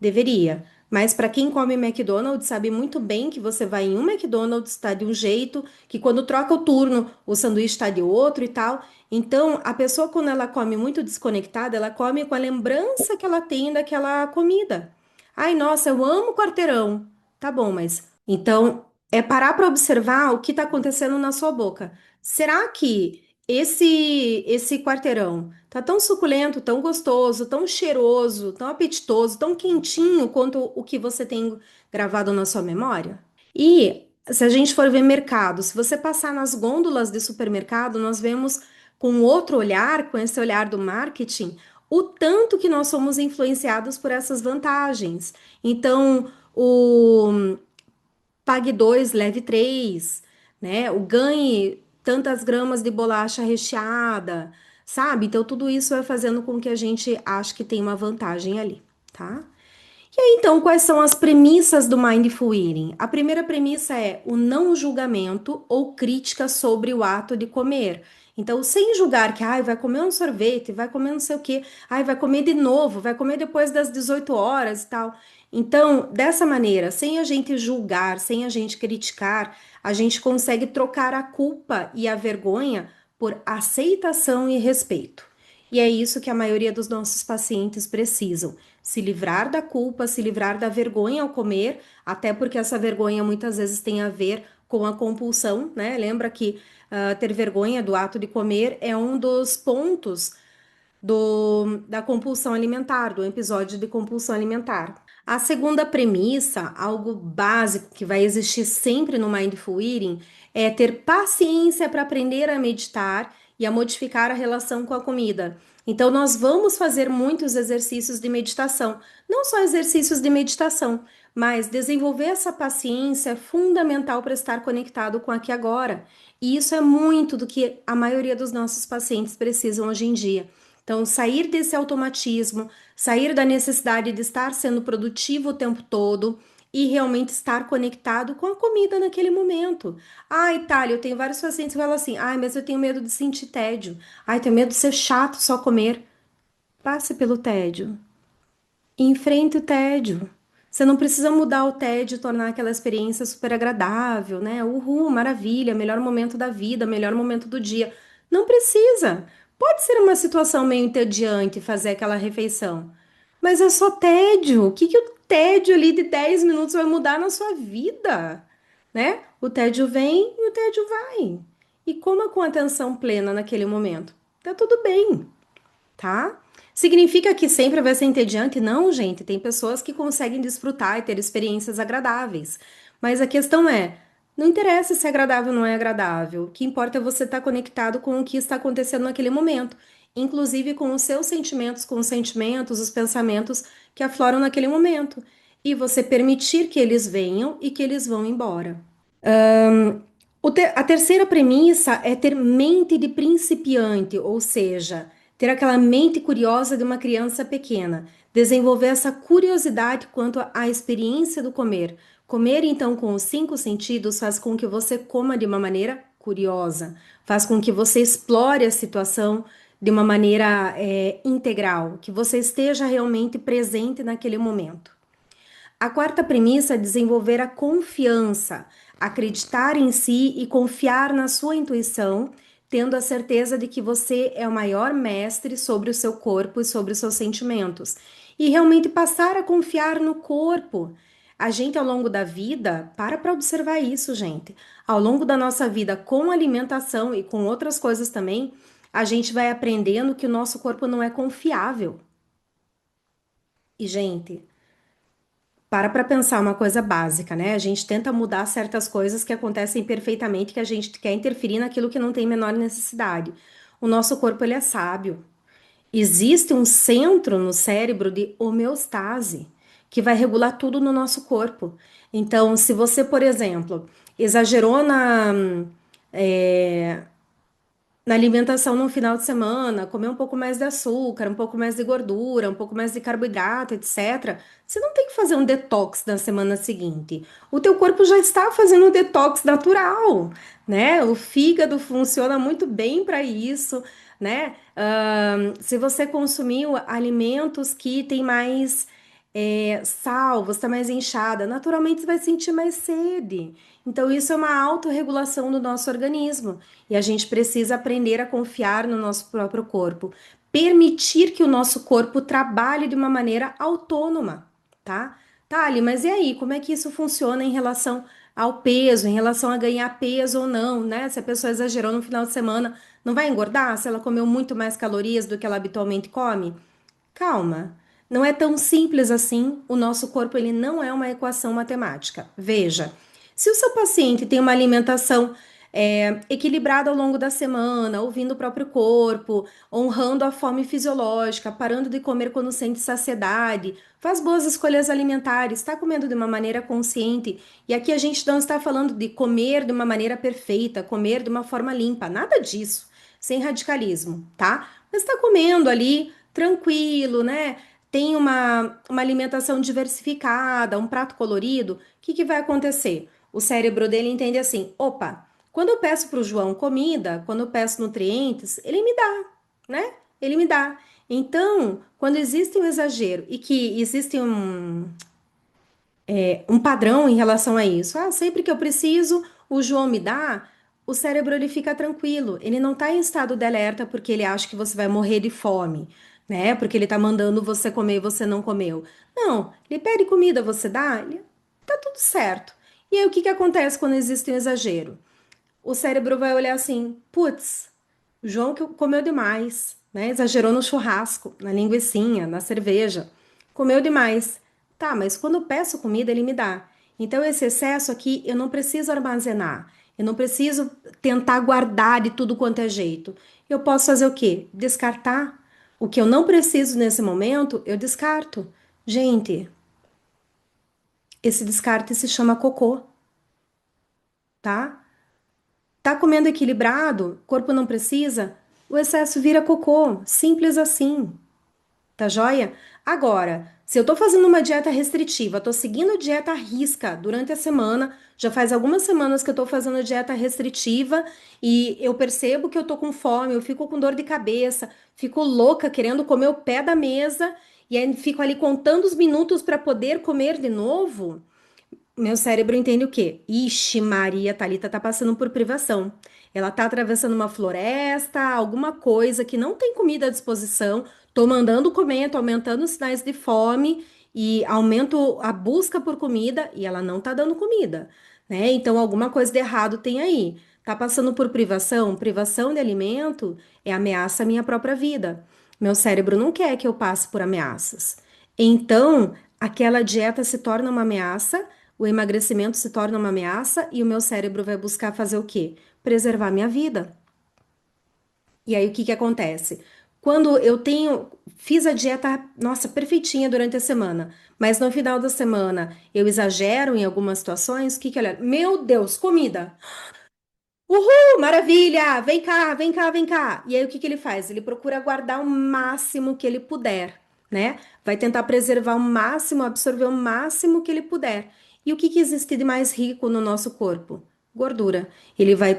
Deveria. Mas para quem come McDonald's, sabe muito bem que você vai em um McDonald's, está de um jeito, que quando troca o turno, o sanduíche está de outro e tal. Então, a pessoa, quando ela come muito desconectada, ela come com a lembrança que ela tem daquela comida. Ai, nossa, eu amo quarteirão. Tá bom, mas então é parar para observar o que está acontecendo na sua boca. Será que esse quarteirão tá tão suculento, tão gostoso, tão cheiroso, tão apetitoso, tão quentinho quanto o que você tem gravado na sua memória? E se a gente for ver mercado, se você passar nas gôndolas de supermercado, nós vemos com outro olhar, com esse olhar do marketing, o tanto que nós somos influenciados por essas vantagens. Então, o pague 2, leve 3, né? O ganhe tantas gramas de bolacha recheada, sabe? Então, tudo isso vai fazendo com que a gente ache que tem uma vantagem ali, tá? E aí, então, quais são as premissas do Mindful Eating? A primeira premissa é o não julgamento ou crítica sobre o ato de comer. Então, sem julgar que, ai, vai comer um sorvete, vai comer não sei o quê, ai, vai comer de novo, vai comer depois das 18 horas e tal. Então, dessa maneira, sem a gente julgar, sem a gente criticar, a gente consegue trocar a culpa e a vergonha por aceitação e respeito. E é isso que a maioria dos nossos pacientes precisam: se livrar da culpa, se livrar da vergonha ao comer, até porque essa vergonha muitas vezes tem a ver com a compulsão, né? Lembra que ter vergonha do ato de comer é um dos pontos da compulsão alimentar, do episódio de compulsão alimentar. A segunda premissa, algo básico que vai existir sempre no Mindful Eating, é ter paciência para aprender a meditar e a modificar a relação com a comida. Então, nós vamos fazer muitos exercícios de meditação, não só exercícios de meditação, mas desenvolver essa paciência é fundamental para estar conectado com aqui e agora. E isso é muito do que a maioria dos nossos pacientes precisam hoje em dia. Então, sair desse automatismo, sair da necessidade de estar sendo produtivo o tempo todo e realmente estar conectado com a comida naquele momento. Ai, Itália, eu tenho vários pacientes que falam assim: ai, mas eu tenho medo de sentir tédio. Ai, tenho medo de ser chato só comer. Passe pelo tédio. Enfrente o tédio. Você não precisa mudar o tédio, tornar aquela experiência super agradável, né? Uhul, maravilha, melhor momento da vida, melhor momento do dia. Não precisa. Pode ser uma situação meio entediante fazer aquela refeição, mas é só tédio. O que o tédio ali de 10 minutos vai mudar na sua vida, né? O tédio vem e o tédio vai. E coma com atenção plena naquele momento. Tá tudo bem, tá? Significa que sempre vai ser entediante? Não, gente. Tem pessoas que conseguem desfrutar e ter experiências agradáveis. Mas a questão é, não interessa se é agradável ou não é agradável. O que importa é você estar conectado com o que está acontecendo naquele momento, inclusive com os seus sentimentos, com os sentimentos, os pensamentos que afloram naquele momento. E você permitir que eles venham e que eles vão embora. A terceira premissa é ter mente de principiante, ou seja, ter aquela mente curiosa de uma criança pequena, desenvolver essa curiosidade quanto à experiência do comer. Comer, então, com os cinco sentidos faz com que você coma de uma maneira curiosa, faz com que você explore a situação de uma maneira integral, que você esteja realmente presente naquele momento. A quarta premissa é desenvolver a confiança, acreditar em si e confiar na sua intuição, tendo a certeza de que você é o maior mestre sobre o seu corpo e sobre os seus sentimentos. E realmente passar a confiar no corpo. A gente, ao longo da vida, para observar isso, gente. Ao longo da nossa vida, com alimentação e com outras coisas também, a gente vai aprendendo que o nosso corpo não é confiável. E, gente, para pensar uma coisa básica, né? A gente tenta mudar certas coisas que acontecem perfeitamente, que a gente quer interferir naquilo que não tem menor necessidade. O nosso corpo, ele é sábio. Existe um centro no cérebro de homeostase que vai regular tudo no nosso corpo. Então, se você, por exemplo, exagerou é, na alimentação no final de semana, comer um pouco mais de açúcar, um pouco mais de gordura, um pouco mais de carboidrato, etc. Você não tem que fazer um detox na semana seguinte. O teu corpo já está fazendo um detox natural, né? O fígado funciona muito bem para isso, né? Se você consumiu alimentos que têm mais sal, você está mais inchada, naturalmente você vai sentir mais sede. Então, isso é uma autorregulação do nosso organismo. E a gente precisa aprender a confiar no nosso próprio corpo. Permitir que o nosso corpo trabalhe de uma maneira autônoma, tá? Tá, Ali, mas e aí? Como é que isso funciona em relação ao peso, em relação a ganhar peso ou não, né? Se a pessoa exagerou no final de semana Não vai engordar se ela comeu muito mais calorias do que ela habitualmente come? Calma, não é tão simples assim. O nosso corpo ele não é uma equação matemática. Veja, se o seu paciente tem uma alimentação equilibrada ao longo da semana, ouvindo o próprio corpo, honrando a fome fisiológica, parando de comer quando sente saciedade, faz boas escolhas alimentares, está comendo de uma maneira consciente. E aqui a gente não está falando de comer de uma maneira perfeita, comer de uma forma limpa, nada disso, sem radicalismo, tá? Mas está comendo ali tranquilo, né? Tem uma alimentação diversificada, um prato colorido, o que que vai acontecer? O cérebro dele entende assim: opa, quando eu peço para o João comida, quando eu peço nutrientes, ele me dá, né? Ele me dá. Então, quando existe um exagero e que existe um padrão em relação a isso, sempre que eu preciso, o João me dá, o cérebro ele fica tranquilo, ele não está em estado de alerta porque ele acha que você vai morrer de fome, né? Porque ele está mandando você comer e você não comeu. Não, ele pede comida, você dá, tá tudo certo. E aí o que que acontece quando existe um exagero? O cérebro vai olhar assim, putz, o João que comeu demais, né? Exagerou no churrasco, na linguicinha, na cerveja. Comeu demais. Tá, mas quando eu peço comida, ele me dá. Então, esse excesso aqui, eu não preciso armazenar. Eu não preciso tentar guardar de tudo quanto é jeito. Eu posso fazer o quê? Descartar. O que eu não preciso nesse momento, eu descarto. Gente, esse descarte se chama cocô, tá? Tá comendo equilibrado, corpo não precisa, o excesso vira cocô, simples assim, tá joia? Agora, se eu tô fazendo uma dieta restritiva, tô seguindo a dieta à risca durante a semana, já faz algumas semanas que eu tô fazendo dieta restritiva e eu percebo que eu tô com fome, eu fico com dor de cabeça, fico louca querendo comer o pé da mesa e aí fico ali contando os minutos para poder comer de novo. Meu cérebro entende o quê? Ixi, Maria Thalita tá passando por privação. Ela tá atravessando uma floresta, alguma coisa que não tem comida à disposição. Tô mandando comer, tô aumentando os sinais de fome e aumento a busca por comida e ela não tá dando comida, né? Então alguma coisa de errado tem aí. Tá passando por privação? Privação de alimento é ameaça à minha própria vida. Meu cérebro não quer que eu passe por ameaças. Então, aquela dieta se torna uma ameaça, o emagrecimento se torna uma ameaça e o meu cérebro vai buscar fazer o quê? Preservar minha vida. E aí o que que acontece? Quando eu fiz a dieta, nossa, perfeitinha durante a semana, mas no final da semana eu exagero em algumas situações, o que que olha? Meu Deus, comida! Uhul, maravilha! Vem cá, vem cá, vem cá. E aí o que que ele faz? Ele procura guardar o máximo que ele puder, né? Vai tentar preservar o máximo, absorver o máximo que ele puder. E o que que existe de mais rico no nosso corpo? Gordura. Ele vai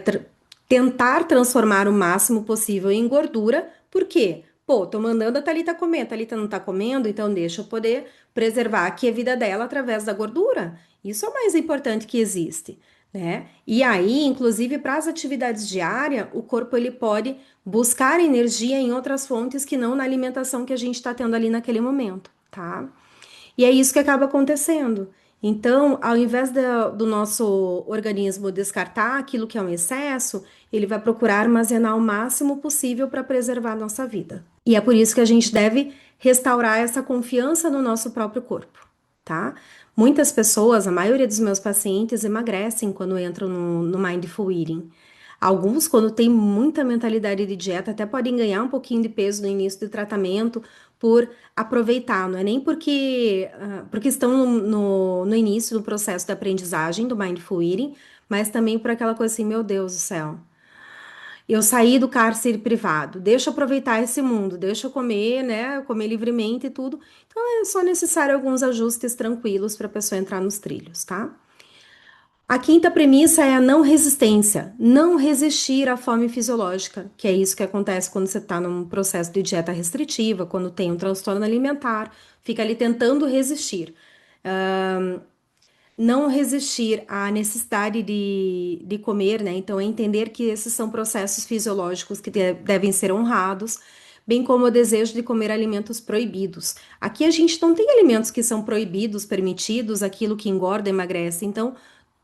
tentar transformar o máximo possível em gordura. Por quê? Pô, tô mandando a Thalita comer, a Thalita não tá comendo, então deixa eu poder preservar aqui a vida dela através da gordura. Isso é o mais importante que existe, né? E aí, inclusive, para as atividades diárias, o corpo ele pode buscar energia em outras fontes que não na alimentação que a gente está tendo ali naquele momento, tá? E é isso que acaba acontecendo. Então, ao invés do nosso organismo descartar aquilo que é um excesso, ele vai procurar armazenar o máximo possível para preservar a nossa vida. E é por isso que a gente deve restaurar essa confiança no nosso próprio corpo, tá? Muitas pessoas, a maioria dos meus pacientes, emagrecem quando entram no Mindful Eating. Alguns, quando têm muita mentalidade de dieta, até podem ganhar um pouquinho de peso no início do tratamento por aproveitar, não é nem porque estão no início do processo de aprendizagem do Mindful Eating, mas também por aquela coisa assim, meu Deus do céu. Eu saí do cárcere privado, deixa eu aproveitar esse mundo, deixa eu comer, né? Comer livremente e tudo. Então é só necessário alguns ajustes tranquilos para a pessoa entrar nos trilhos, tá? A quinta premissa é a não resistência, não resistir à fome fisiológica, que é isso que acontece quando você está num processo de dieta restritiva, quando tem um transtorno alimentar, fica ali tentando resistir. Não resistir à necessidade de comer, né? Então, é entender que esses são processos fisiológicos que devem ser honrados, bem como o desejo de comer alimentos proibidos. Aqui a gente não tem alimentos que são proibidos, permitidos, aquilo que engorda, emagrece. Então,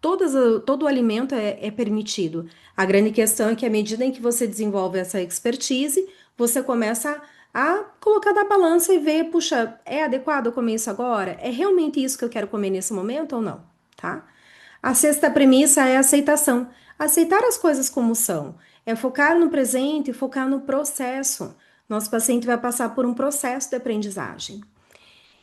todo o alimento é permitido. A grande questão é que à medida em que você desenvolve essa expertise, você começa a colocar na balança e ver, puxa, é adequado eu comer isso agora? É realmente isso que eu quero comer nesse momento ou não? Tá? A sexta premissa é a aceitação. Aceitar as coisas como são. É focar no presente e focar no processo. Nosso paciente vai passar por um processo de aprendizagem.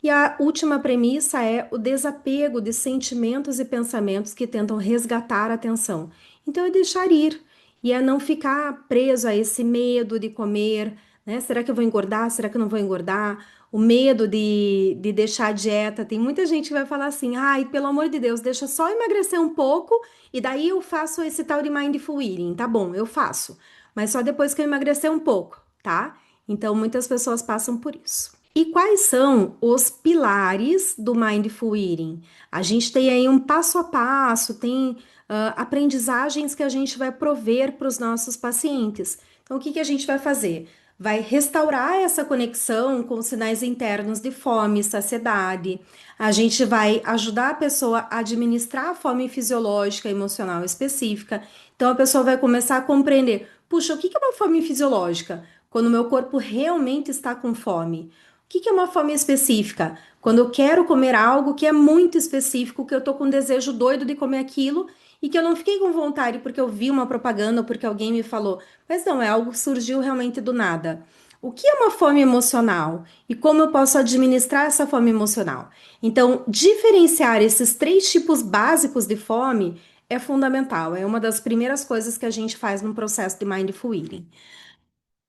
E a última premissa é o desapego de sentimentos e pensamentos que tentam resgatar a atenção. Então, é deixar ir e é não ficar preso a esse medo de comer, né? Será que eu vou engordar? Será que eu não vou engordar? O medo de deixar a dieta. Tem muita gente que vai falar assim: ai, pelo amor de Deus, deixa só emagrecer um pouco e daí eu faço esse tal de mindful eating. Tá bom, eu faço, mas só depois que eu emagrecer um pouco, tá? Então, muitas pessoas passam por isso. E quais são os pilares do Mindful Eating? A gente tem aí um passo a passo, tem aprendizagens que a gente vai prover para os nossos pacientes. Então, o que que a gente vai fazer? Vai restaurar essa conexão com os sinais internos de fome, saciedade. A gente vai ajudar a pessoa a administrar a fome fisiológica e emocional específica. Então, a pessoa vai começar a compreender: puxa, o que que é uma fome fisiológica? Quando o meu corpo realmente está com fome. O que que é uma fome específica? Quando eu quero comer algo que é muito específico, que eu tô com um desejo doido de comer aquilo e que eu não fiquei com vontade porque eu vi uma propaganda ou porque alguém me falou. Mas não, é algo que surgiu realmente do nada. O que é uma fome emocional e como eu posso administrar essa fome emocional? Então, diferenciar esses três tipos básicos de fome é fundamental. É uma das primeiras coisas que a gente faz no processo de mindful eating.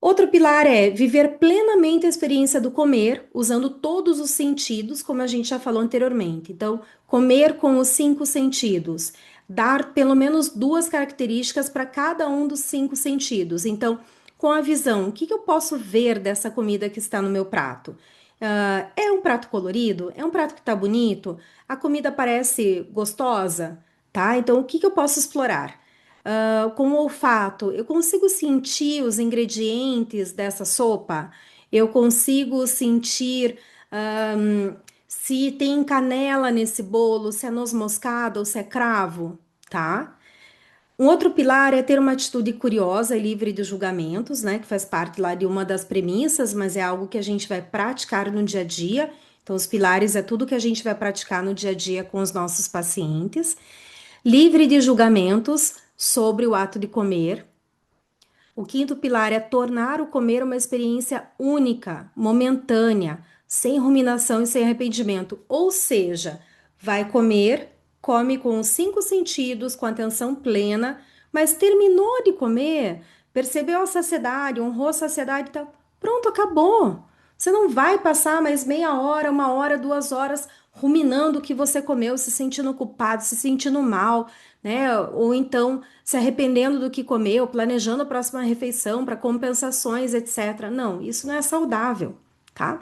Outro pilar é viver plenamente a experiência do comer, usando todos os sentidos, como a gente já falou anteriormente. Então, comer com os cinco sentidos, dar pelo menos duas características para cada um dos cinco sentidos. Então, com a visão, o que que eu posso ver dessa comida que está no meu prato? É um prato colorido? É um prato que está bonito? A comida parece gostosa? Tá? Então, o que que eu posso explorar? Com o olfato, eu consigo sentir os ingredientes dessa sopa? Eu consigo sentir, se tem canela nesse bolo, se é noz moscada ou se é cravo, tá? Um outro pilar é ter uma atitude curiosa e livre de julgamentos, né? Que faz parte lá de uma das premissas, mas é algo que a gente vai praticar no dia a dia. Então, os pilares é tudo que a gente vai praticar no dia a dia com os nossos pacientes. Livre de julgamentos sobre o ato de comer. O quinto pilar é tornar o comer uma experiência única, momentânea, sem ruminação e sem arrependimento. Ou seja, vai comer, come com os cinco sentidos, com atenção plena, mas terminou de comer, percebeu a saciedade, honrou a saciedade e tal. Pronto, acabou. Você não vai passar mais meia hora, uma hora, 2 horas ruminando o que você comeu, se sentindo culpado, se sentindo mal, né? Ou então se arrependendo do que comeu, planejando a próxima refeição para compensações, etc. Não, isso não é saudável, tá?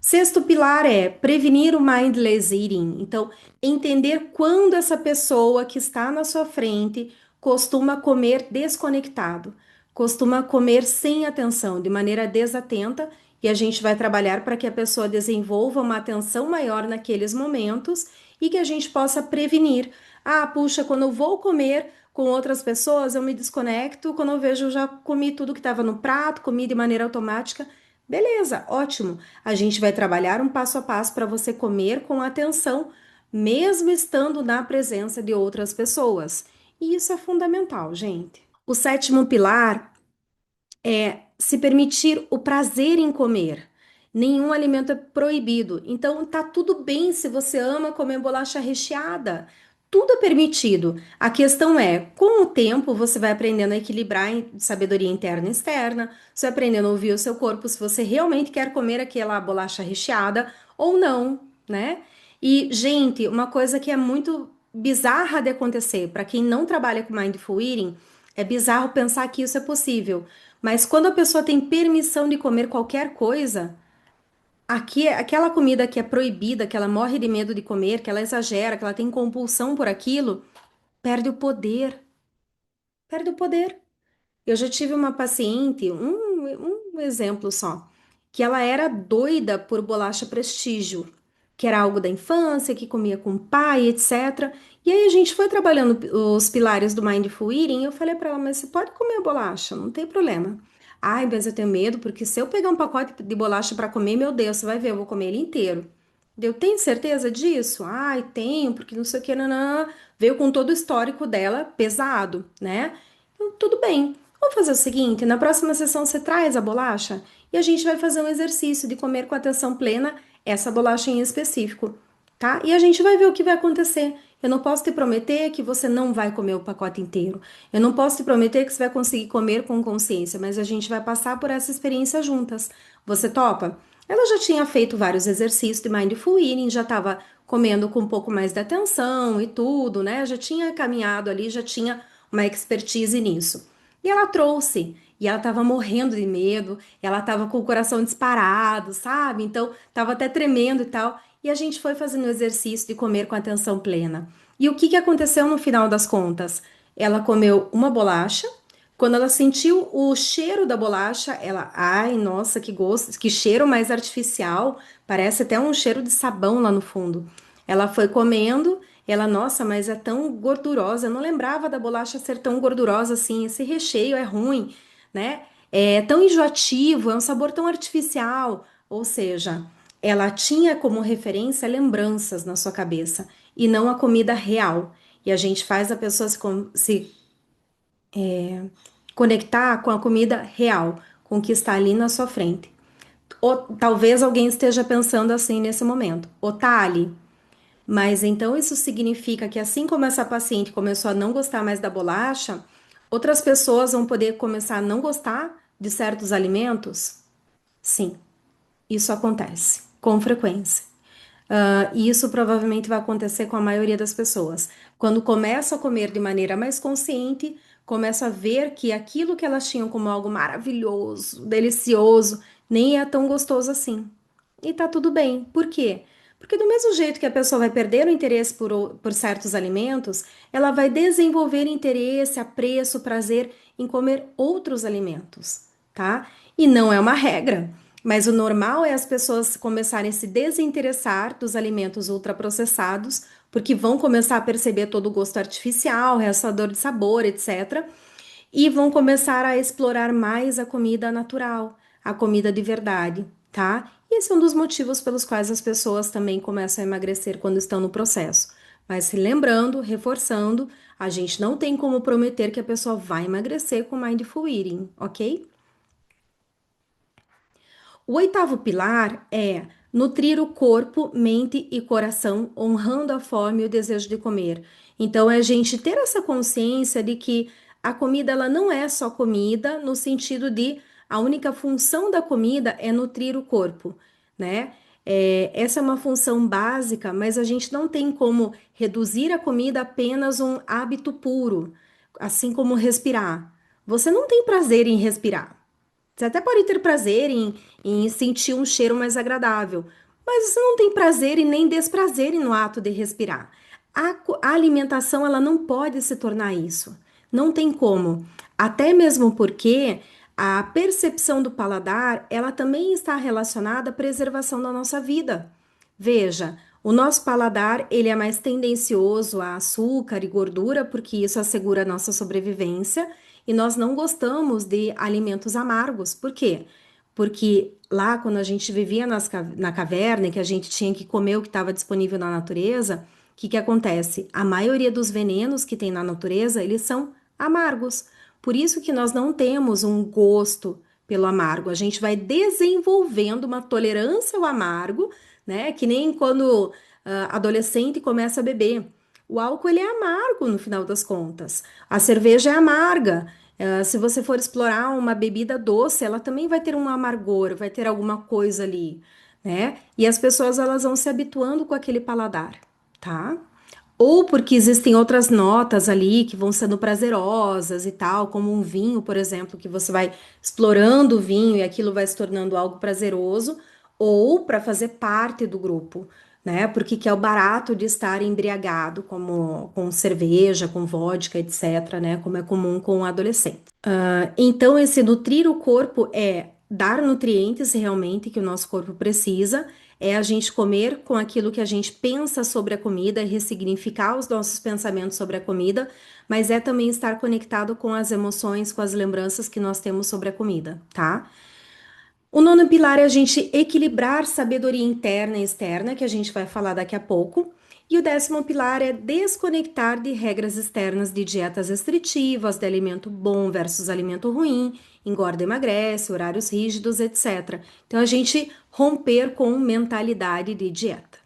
Sexto pilar é prevenir o mindless eating. Então, entender quando essa pessoa que está na sua frente costuma comer desconectado, costuma comer sem atenção, de maneira desatenta, e a gente vai trabalhar para que a pessoa desenvolva uma atenção maior naqueles momentos e que a gente possa prevenir. Ah, puxa, quando eu vou comer com outras pessoas, eu me desconecto, quando eu vejo, eu já comi tudo que estava no prato, comi de maneira automática. Beleza, ótimo. A gente vai trabalhar um passo a passo para você comer com atenção, mesmo estando na presença de outras pessoas. E isso é fundamental, gente. O sétimo pilar é se permitir o prazer em comer. Nenhum alimento é proibido. Então, tá tudo bem se você ama comer bolacha recheada. Tudo é permitido. A questão é, com o tempo, você vai aprendendo a equilibrar em sabedoria interna e externa, você vai aprendendo a ouvir o seu corpo se você realmente quer comer aquela bolacha recheada ou não, né? E, gente, uma coisa que é muito bizarra de acontecer, para quem não trabalha com mindful eating, é bizarro pensar que isso é possível. Mas quando a pessoa tem permissão de comer qualquer coisa, aquela comida que é proibida, que ela morre de medo de comer, que ela exagera, que ela tem compulsão por aquilo, perde o poder. Perde o poder. Eu já tive uma paciente, um exemplo só, que ela era doida por bolacha Prestígio. que era algo da infância, que comia com o pai, etc. E aí a gente foi trabalhando os pilares do Mindful Eating, e eu falei para ela, mas você pode comer a bolacha, não tem problema. Ai, mas eu tenho medo, porque se eu pegar um pacote de bolacha para comer, meu Deus, você vai ver, eu vou comer ele inteiro. Eu tenho certeza disso? Ai, tenho, porque não sei o que, nanã. Veio com todo o histórico dela pesado, né? Então, tudo bem. Vamos fazer o seguinte: na próxima sessão você traz a bolacha e a gente vai fazer um exercício de comer com atenção plena essa bolacha em específico, tá? E a gente vai ver o que vai acontecer. Eu não posso te prometer que você não vai comer o pacote inteiro. Eu não posso te prometer que você vai conseguir comer com consciência, mas a gente vai passar por essa experiência juntas. Você topa? Ela já tinha feito vários exercícios de mindful eating, já estava comendo com um pouco mais de atenção e tudo, né? Já tinha caminhado ali, já tinha uma expertise nisso. E ela trouxe, e ela estava morrendo de medo, ela estava com o coração disparado, sabe? Então, estava até tremendo e tal. E a gente foi fazendo o exercício de comer com atenção plena. E o que que aconteceu no final das contas? Ela comeu uma bolacha. Quando ela sentiu o cheiro da bolacha, ela, ai, nossa, que gosto, que cheiro mais artificial, parece até um cheiro de sabão lá no fundo. Ela foi comendo, ela, nossa, mas é tão gordurosa, eu não lembrava da bolacha ser tão gordurosa assim, esse recheio é ruim, né? É tão enjoativo, é um sabor tão artificial, ou seja, ela tinha como referência lembranças na sua cabeça e não a comida real. E a gente faz a pessoa se conectar com a comida real, com o que está ali na sua frente. Ou talvez alguém esteja pensando assim nesse momento. Ou tá ali. Mas então isso significa que assim como essa paciente começou a não gostar mais da bolacha, outras pessoas vão poder começar a não gostar de certos alimentos? Sim, isso acontece com frequência. E isso provavelmente vai acontecer com a maioria das pessoas. Quando começam a comer de maneira mais consciente, começam a ver que aquilo que elas tinham como algo maravilhoso, delicioso, nem é tão gostoso assim. E tá tudo bem. Por quê? Porque do mesmo jeito que a pessoa vai perder o interesse por certos alimentos, ela vai desenvolver interesse, apreço, prazer em comer outros alimentos, tá? E não é uma regra. Mas o normal é as pessoas começarem a se desinteressar dos alimentos ultraprocessados, porque vão começar a perceber todo o gosto artificial, realçador de sabor, etc. E vão começar a explorar mais a comida natural, a comida de verdade, tá? E esse é um dos motivos pelos quais as pessoas também começam a emagrecer quando estão no processo. Mas lembrando, reforçando, a gente não tem como prometer que a pessoa vai emagrecer com mindful eating, ok? O oitavo pilar é nutrir o corpo, mente e coração, honrando a fome e o desejo de comer. Então, é a gente ter essa consciência de que a comida ela não é só comida, no sentido de a única função da comida é nutrir o corpo, né? Essa é uma função básica, mas a gente não tem como reduzir a comida a apenas um hábito puro, assim como respirar. Você não tem prazer em respirar. Você até pode ter prazer em sentir um cheiro mais agradável, mas você não tem prazer e nem desprazer no ato de respirar. A alimentação ela não pode se tornar isso. Não tem como. Até mesmo porque a percepção do paladar ela também está relacionada à preservação da nossa vida. Veja, o nosso paladar ele é mais tendencioso a açúcar e gordura porque isso assegura a nossa sobrevivência e nós não gostamos de alimentos amargos. Por quê? Porque lá quando a gente vivia na caverna, e que a gente tinha que comer o que estava disponível na natureza, o que que acontece? A maioria dos venenos que tem na natureza, eles são amargos. Por isso que nós não temos um gosto pelo amargo. A gente vai desenvolvendo uma tolerância ao amargo, né? Que nem quando adolescente começa a beber. O álcool ele é amargo no final das contas. A cerveja é amarga. Se você for explorar uma bebida doce, ela também vai ter um amargor, vai ter alguma coisa ali, né? E as pessoas elas vão se habituando com aquele paladar, tá? Ou porque existem outras notas ali que vão sendo prazerosas e tal, como um vinho, por exemplo, que você vai explorando o vinho e aquilo vai se tornando algo prazeroso, ou para fazer parte do grupo, né? Porque que é o barato de estar embriagado, como com cerveja, com vodka, etc., né? Como é comum com adolescentes. Então, esse nutrir o corpo é dar nutrientes realmente que o nosso corpo precisa, É a gente comer com aquilo que a gente pensa sobre a comida, ressignificar os nossos pensamentos sobre a comida, mas é também estar conectado com as emoções, com as lembranças que nós temos sobre a comida, tá? O nono pilar é a gente equilibrar sabedoria interna e externa, que a gente vai falar daqui a pouco. E o décimo pilar é desconectar de regras externas de dietas restritivas, de alimento bom versus alimento ruim, engorda e emagrece, horários rígidos, etc. Então, a gente romper com mentalidade de dieta.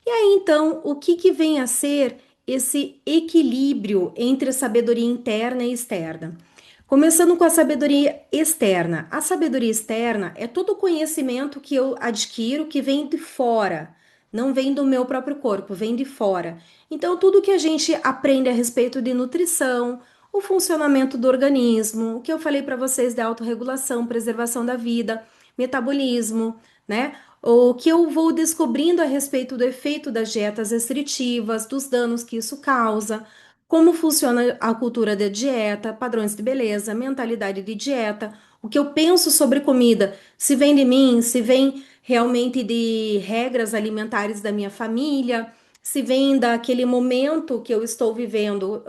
E aí, então, o que que vem a ser esse equilíbrio entre a sabedoria interna e externa? Começando com a sabedoria externa. A sabedoria externa é todo o conhecimento que eu adquiro que vem de fora, não vem do meu próprio corpo, vem de fora. Então, tudo que a gente aprende a respeito de nutrição, o funcionamento do organismo, o que eu falei para vocês de autorregulação, preservação da vida, metabolismo, né? O que eu vou descobrindo a respeito do efeito das dietas restritivas, dos danos que isso causa, como funciona a cultura da dieta, padrões de beleza, mentalidade de dieta, o que eu penso sobre comida, se vem de mim, se vem realmente de regras alimentares da minha família, se vem daquele momento que eu estou vivendo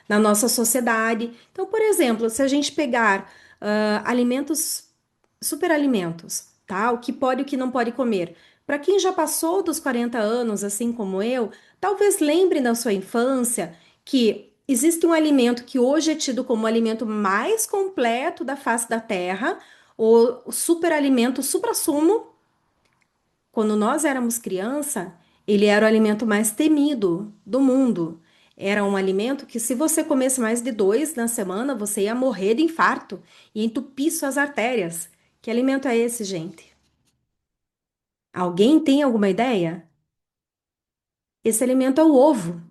na nossa sociedade. Então, por exemplo, se a gente pegar alimentos, superalimentos, tá? O que pode e o que não pode comer. Para quem já passou dos 40 anos, assim como eu, talvez lembre da sua infância que existe um alimento que hoje é tido como o alimento mais completo da face da Terra, o superalimento, o suprassumo. Quando nós éramos criança, ele era o alimento mais temido do mundo. Era um alimento que, se você comesse mais de dois na semana, você ia morrer de infarto e entupir suas artérias. Que alimento é esse, gente? Alguém tem alguma ideia? Esse alimento é o ovo.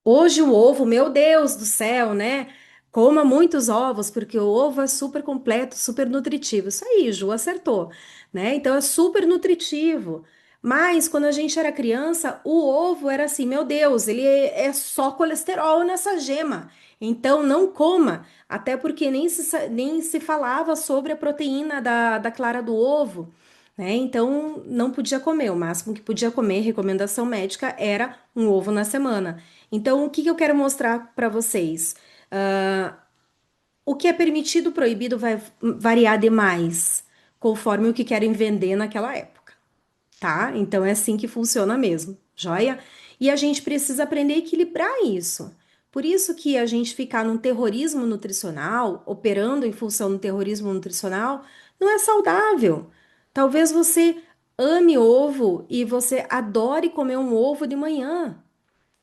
Hoje o ovo, meu Deus do céu, né? Coma muitos ovos, porque o ovo é super completo, super nutritivo. Isso aí, Ju, acertou, né? Então é super nutritivo. Mas quando a gente era criança, o ovo era assim, meu Deus, ele é só colesterol nessa gema. Então não coma, até porque nem se falava sobre a proteína da clara do ovo, né? Então não podia comer. O máximo que podia comer, recomendação médica, era um ovo na semana. Então, o que que eu quero mostrar para vocês? O que é permitido, proibido vai variar demais, conforme o que querem vender naquela época, tá? Então, é assim que funciona mesmo, joia? E a gente precisa aprender a equilibrar isso. Por isso que a gente ficar num terrorismo nutricional, operando em função do terrorismo nutricional, não é saudável. Talvez você ame ovo e você adore comer um ovo de manhã.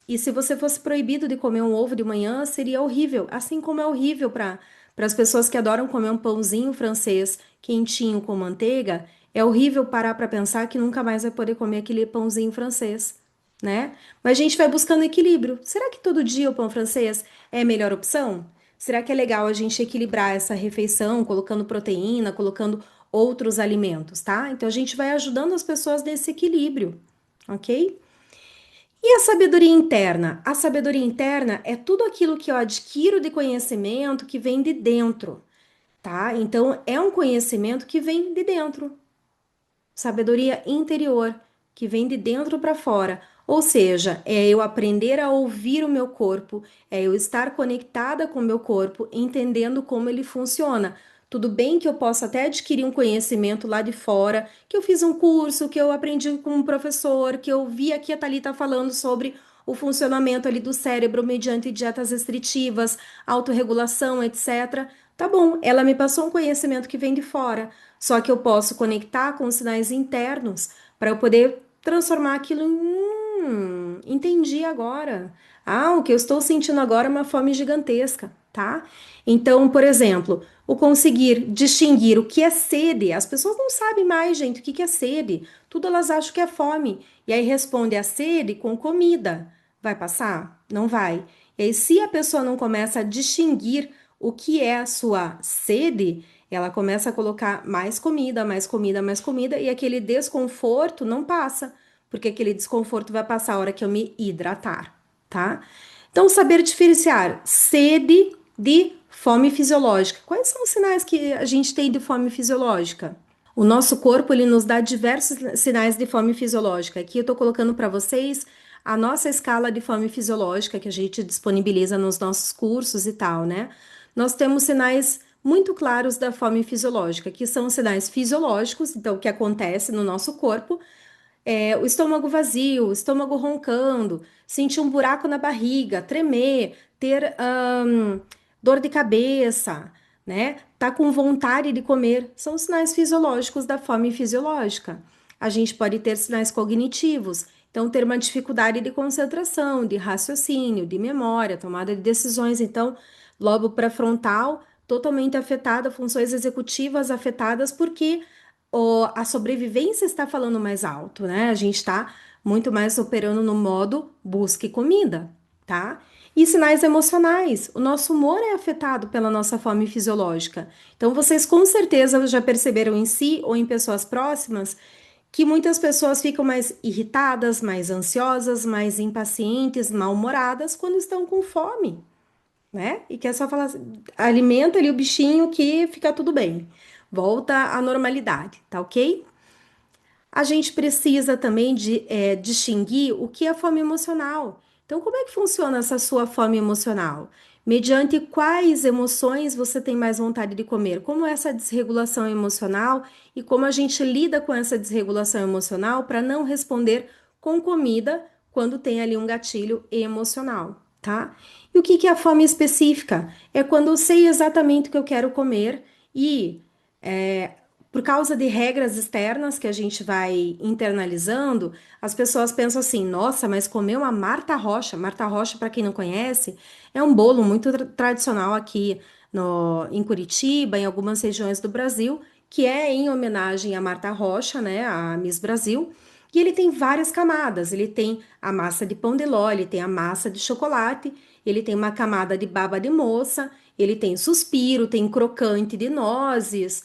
E se você fosse proibido de comer um ovo de manhã, seria horrível. Assim como é horrível para as pessoas que adoram comer um pãozinho francês quentinho com manteiga, é horrível parar para pensar que nunca mais vai poder comer aquele pãozinho francês, né? Mas a gente vai buscando equilíbrio. Será que todo dia o pão francês é a melhor opção? Será que é legal a gente equilibrar essa refeição, colocando proteína, colocando outros alimentos, tá? Então a gente vai ajudando as pessoas nesse equilíbrio, ok? E a sabedoria interna? A sabedoria interna é tudo aquilo que eu adquiro de conhecimento que vem de dentro, tá? Então, é um conhecimento que vem de dentro, sabedoria interior, que vem de dentro para fora. Ou seja, é eu aprender a ouvir o meu corpo, é eu estar conectada com o meu corpo, entendendo como ele funciona. Tudo bem que eu possa até adquirir um conhecimento lá de fora, que eu fiz um curso, que eu aprendi com um professor, que eu vi aqui a Thalita falando sobre o funcionamento ali do cérebro mediante dietas restritivas, autorregulação, etc. Tá bom, ela me passou um conhecimento que vem de fora, só que eu posso conectar com os sinais internos para eu poder transformar aquilo em entendi agora. Ah, o que eu estou sentindo agora é uma fome gigantesca, tá? Então, por exemplo, o conseguir distinguir o que é sede. As pessoas não sabem mais, gente, o que que é sede. Tudo elas acham que é fome. E aí responde a sede com comida. Vai passar? Não vai. E aí, se a pessoa não começa a distinguir o que é a sua sede, ela começa a colocar mais comida, mais comida, mais comida, e aquele desconforto não passa, porque aquele desconforto vai passar a hora que eu me hidratar, tá? Então, saber diferenciar sede de fome fisiológica. Quais são os sinais que a gente tem de fome fisiológica? O nosso corpo, ele nos dá diversos sinais de fome fisiológica. Aqui eu estou colocando para vocês a nossa escala de fome fisiológica que a gente disponibiliza nos nossos cursos e tal, né? Nós temos sinais muito claros da fome fisiológica, que são sinais fisiológicos, então, o que acontece no nosso corpo, o estômago vazio, o estômago roncando, sentir um buraco na barriga, tremer, ter dor de cabeça, né? Tá com vontade de comer, são sinais fisiológicos da fome fisiológica. A gente pode ter sinais cognitivos, então ter uma dificuldade de concentração, de raciocínio, de memória, tomada de decisões. Então, lobo pré-frontal totalmente afetada, funções executivas afetadas, porque a sobrevivência está falando mais alto, né? A gente está muito mais operando no modo busca e comida, tá? E sinais emocionais. O nosso humor é afetado pela nossa fome fisiológica. Então, vocês com certeza já perceberam em si ou em pessoas próximas que muitas pessoas ficam mais irritadas, mais ansiosas, mais impacientes, mal-humoradas quando estão com fome, né? E quer só falar, assim, alimenta ali o bichinho que fica tudo bem. Volta à normalidade, tá ok? A gente precisa também de distinguir o que é fome emocional. Então, como é que funciona essa sua fome emocional? Mediante quais emoções você tem mais vontade de comer? Como é essa desregulação emocional e como a gente lida com essa desregulação emocional para não responder com comida quando tem ali um gatilho emocional, tá? E o que que é a fome específica? É quando eu sei exatamente o que eu quero comer e por causa de regras externas que a gente vai internalizando, as pessoas pensam assim: nossa, mas comer uma Marta Rocha, para quem não conhece, é um bolo muito tradicional aqui em Curitiba, em algumas regiões do Brasil, que é em homenagem a Marta Rocha, né, a Miss Brasil. E ele tem várias camadas. Ele tem a massa de pão de ló, ele tem a massa de chocolate, ele tem uma camada de baba de moça, ele tem suspiro, tem crocante de nozes,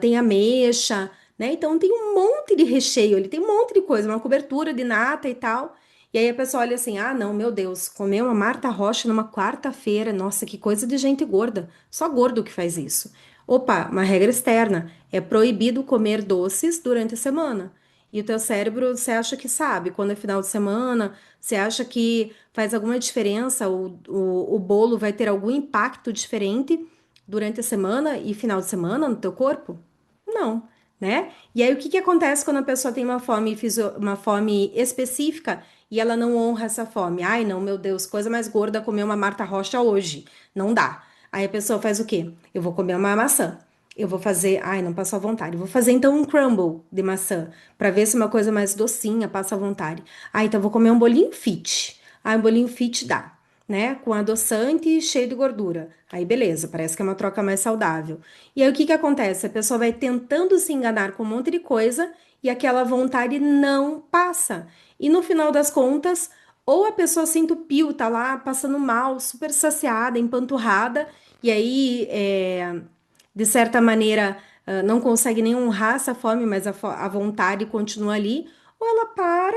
tem ameixa, né? Então tem um monte de recheio, ele tem um monte de coisa, uma cobertura de nata e tal. E aí a pessoa olha assim: ah, não, meu Deus, comer uma Marta Rocha numa quarta-feira, nossa, que coisa de gente gorda. Só gordo que faz isso. Opa, uma regra externa: é proibido comer doces durante a semana. E o teu cérebro, você acha que sabe, quando é final de semana, você acha que faz alguma diferença, o bolo vai ter algum impacto diferente durante a semana e final de semana no teu corpo? Não, né? E aí o que que acontece quando a pessoa tem uma fome, uma fome específica e ela não honra essa fome? Ai, não, meu Deus, coisa mais gorda comer uma Marta Rocha hoje. Não dá. Aí a pessoa faz o quê? Eu vou comer uma maçã. Eu vou fazer, ai, não passo à vontade. Eu vou fazer então um crumble de maçã para ver se uma coisa mais docinha passa à vontade. Ah, então eu vou comer um bolinho fit. Ah, um bolinho fit dá, né? Com adoçante e cheio de gordura. Aí beleza, parece que é uma troca mais saudável. E aí o que que acontece? A pessoa vai tentando se enganar com um monte de coisa e aquela vontade não passa. E no final das contas, ou a pessoa se entupiu, tá lá passando mal, super saciada, empanturrada, e aí, de certa maneira, não consegue nem honrar essa fome, mas a vontade continua ali, ou ela para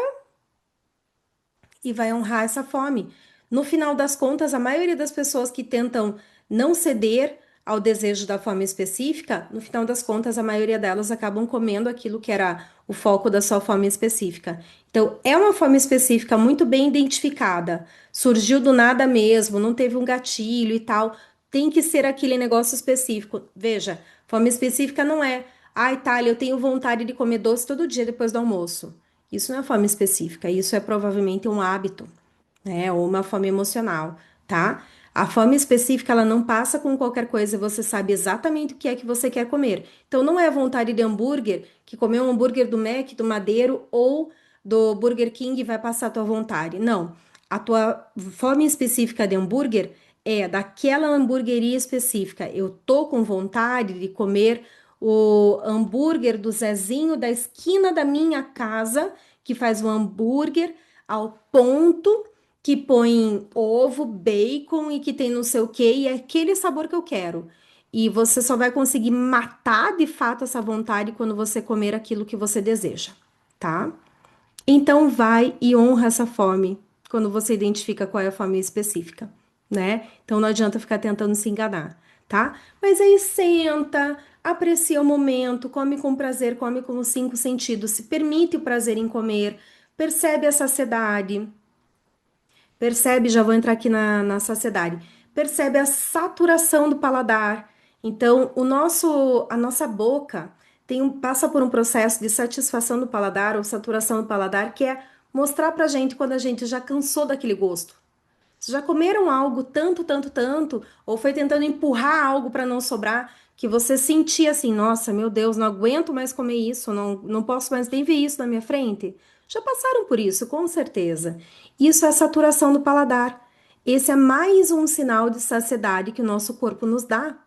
e vai honrar essa fome. No final das contas, a maioria das pessoas que tentam não ceder ao desejo da fome específica, no final das contas, a maioria delas acabam comendo aquilo que era o foco da sua fome específica. Então, é uma fome específica muito bem identificada, surgiu do nada mesmo, não teve um gatilho e tal. Tem que ser aquele negócio específico. Veja, fome específica não é, ai, Itália, eu tenho vontade de comer doce todo dia depois do almoço. Isso não é fome específica, isso é provavelmente um hábito, né? Ou uma fome emocional, tá? A fome específica, ela não passa com qualquer coisa, você sabe exatamente o que é que você quer comer. Então, não é a vontade de hambúrguer, que comer um hambúrguer do Mac, do Madeiro ou do Burger King vai passar a tua vontade. Não. A tua fome específica de hambúrguer é daquela hamburgueria específica. Eu tô com vontade de comer o hambúrguer do Zezinho da esquina da minha casa, que faz o hambúrguer ao ponto que põe ovo, bacon e que tem não sei o que, e é aquele sabor que eu quero. E você só vai conseguir matar de fato essa vontade quando você comer aquilo que você deseja, tá? Então vai e honra essa fome quando você identifica qual é a fome específica, né? Então não adianta ficar tentando se enganar, tá? Mas aí senta, aprecia o momento, come com prazer, come com os cinco sentidos, se permite o prazer em comer, percebe a saciedade, percebe, já vou entrar aqui na saciedade, percebe a saturação do paladar. Então, a nossa boca passa por um processo de satisfação do paladar ou saturação do paladar, que é mostrar pra gente quando a gente já cansou daquele gosto. Vocês já comeram algo tanto, tanto, tanto, ou foi tentando empurrar algo para não sobrar, que você sentia assim, nossa, meu Deus, não aguento mais comer isso, não posso mais nem ver isso na minha frente? Já passaram por isso, com certeza. Isso é saturação do paladar. Esse é mais um sinal de saciedade que o nosso corpo nos dá.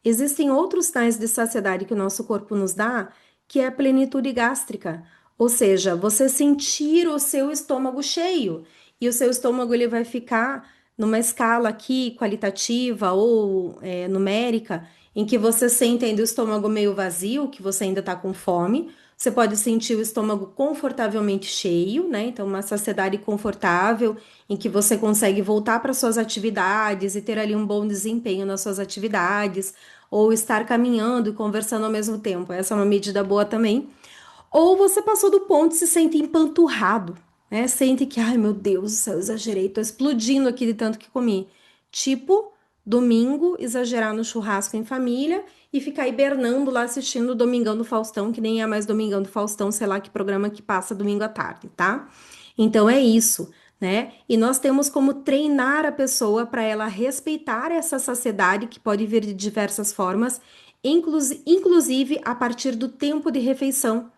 Existem outros sinais de saciedade que o nosso corpo nos dá, que é a plenitude gástrica, ou seja, você sentir o seu estômago cheio, e o seu estômago ele vai ficar numa escala aqui qualitativa ou numérica, em que você sente ainda o estômago meio vazio, que você ainda está com fome. Você pode sentir o estômago confortavelmente cheio, né? Então, uma saciedade confortável, em que você consegue voltar para suas atividades e ter ali um bom desempenho nas suas atividades ou estar caminhando e conversando ao mesmo tempo. Essa é uma medida boa também. Ou você passou do ponto e se sente empanturrado, né? Sente que, ai meu Deus do céu, exagerei, tô explodindo aqui de tanto que comi. Tipo, domingo, exagerar no churrasco em família e ficar hibernando lá assistindo o Domingão do Faustão, que nem é mais Domingão do Faustão, sei lá que programa que passa domingo à tarde, tá? Então é isso, né? E nós temos como treinar a pessoa para ela respeitar essa saciedade que pode vir de diversas formas, inclusive a partir do tempo de refeição.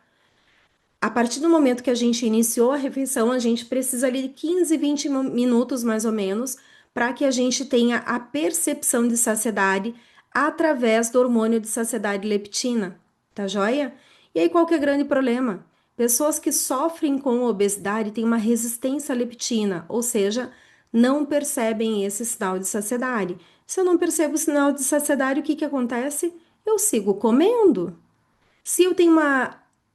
A partir do momento que a gente iniciou a refeição, a gente precisa ali de 15, 20 minutos mais ou menos para que a gente tenha a percepção de saciedade através do hormônio de saciedade leptina, tá joia? E aí qual que é o grande problema? Pessoas que sofrem com obesidade têm uma resistência à leptina, ou seja, não percebem esse sinal de saciedade. Se eu não percebo o sinal de saciedade, o que que acontece? Eu sigo comendo. Se eu tenho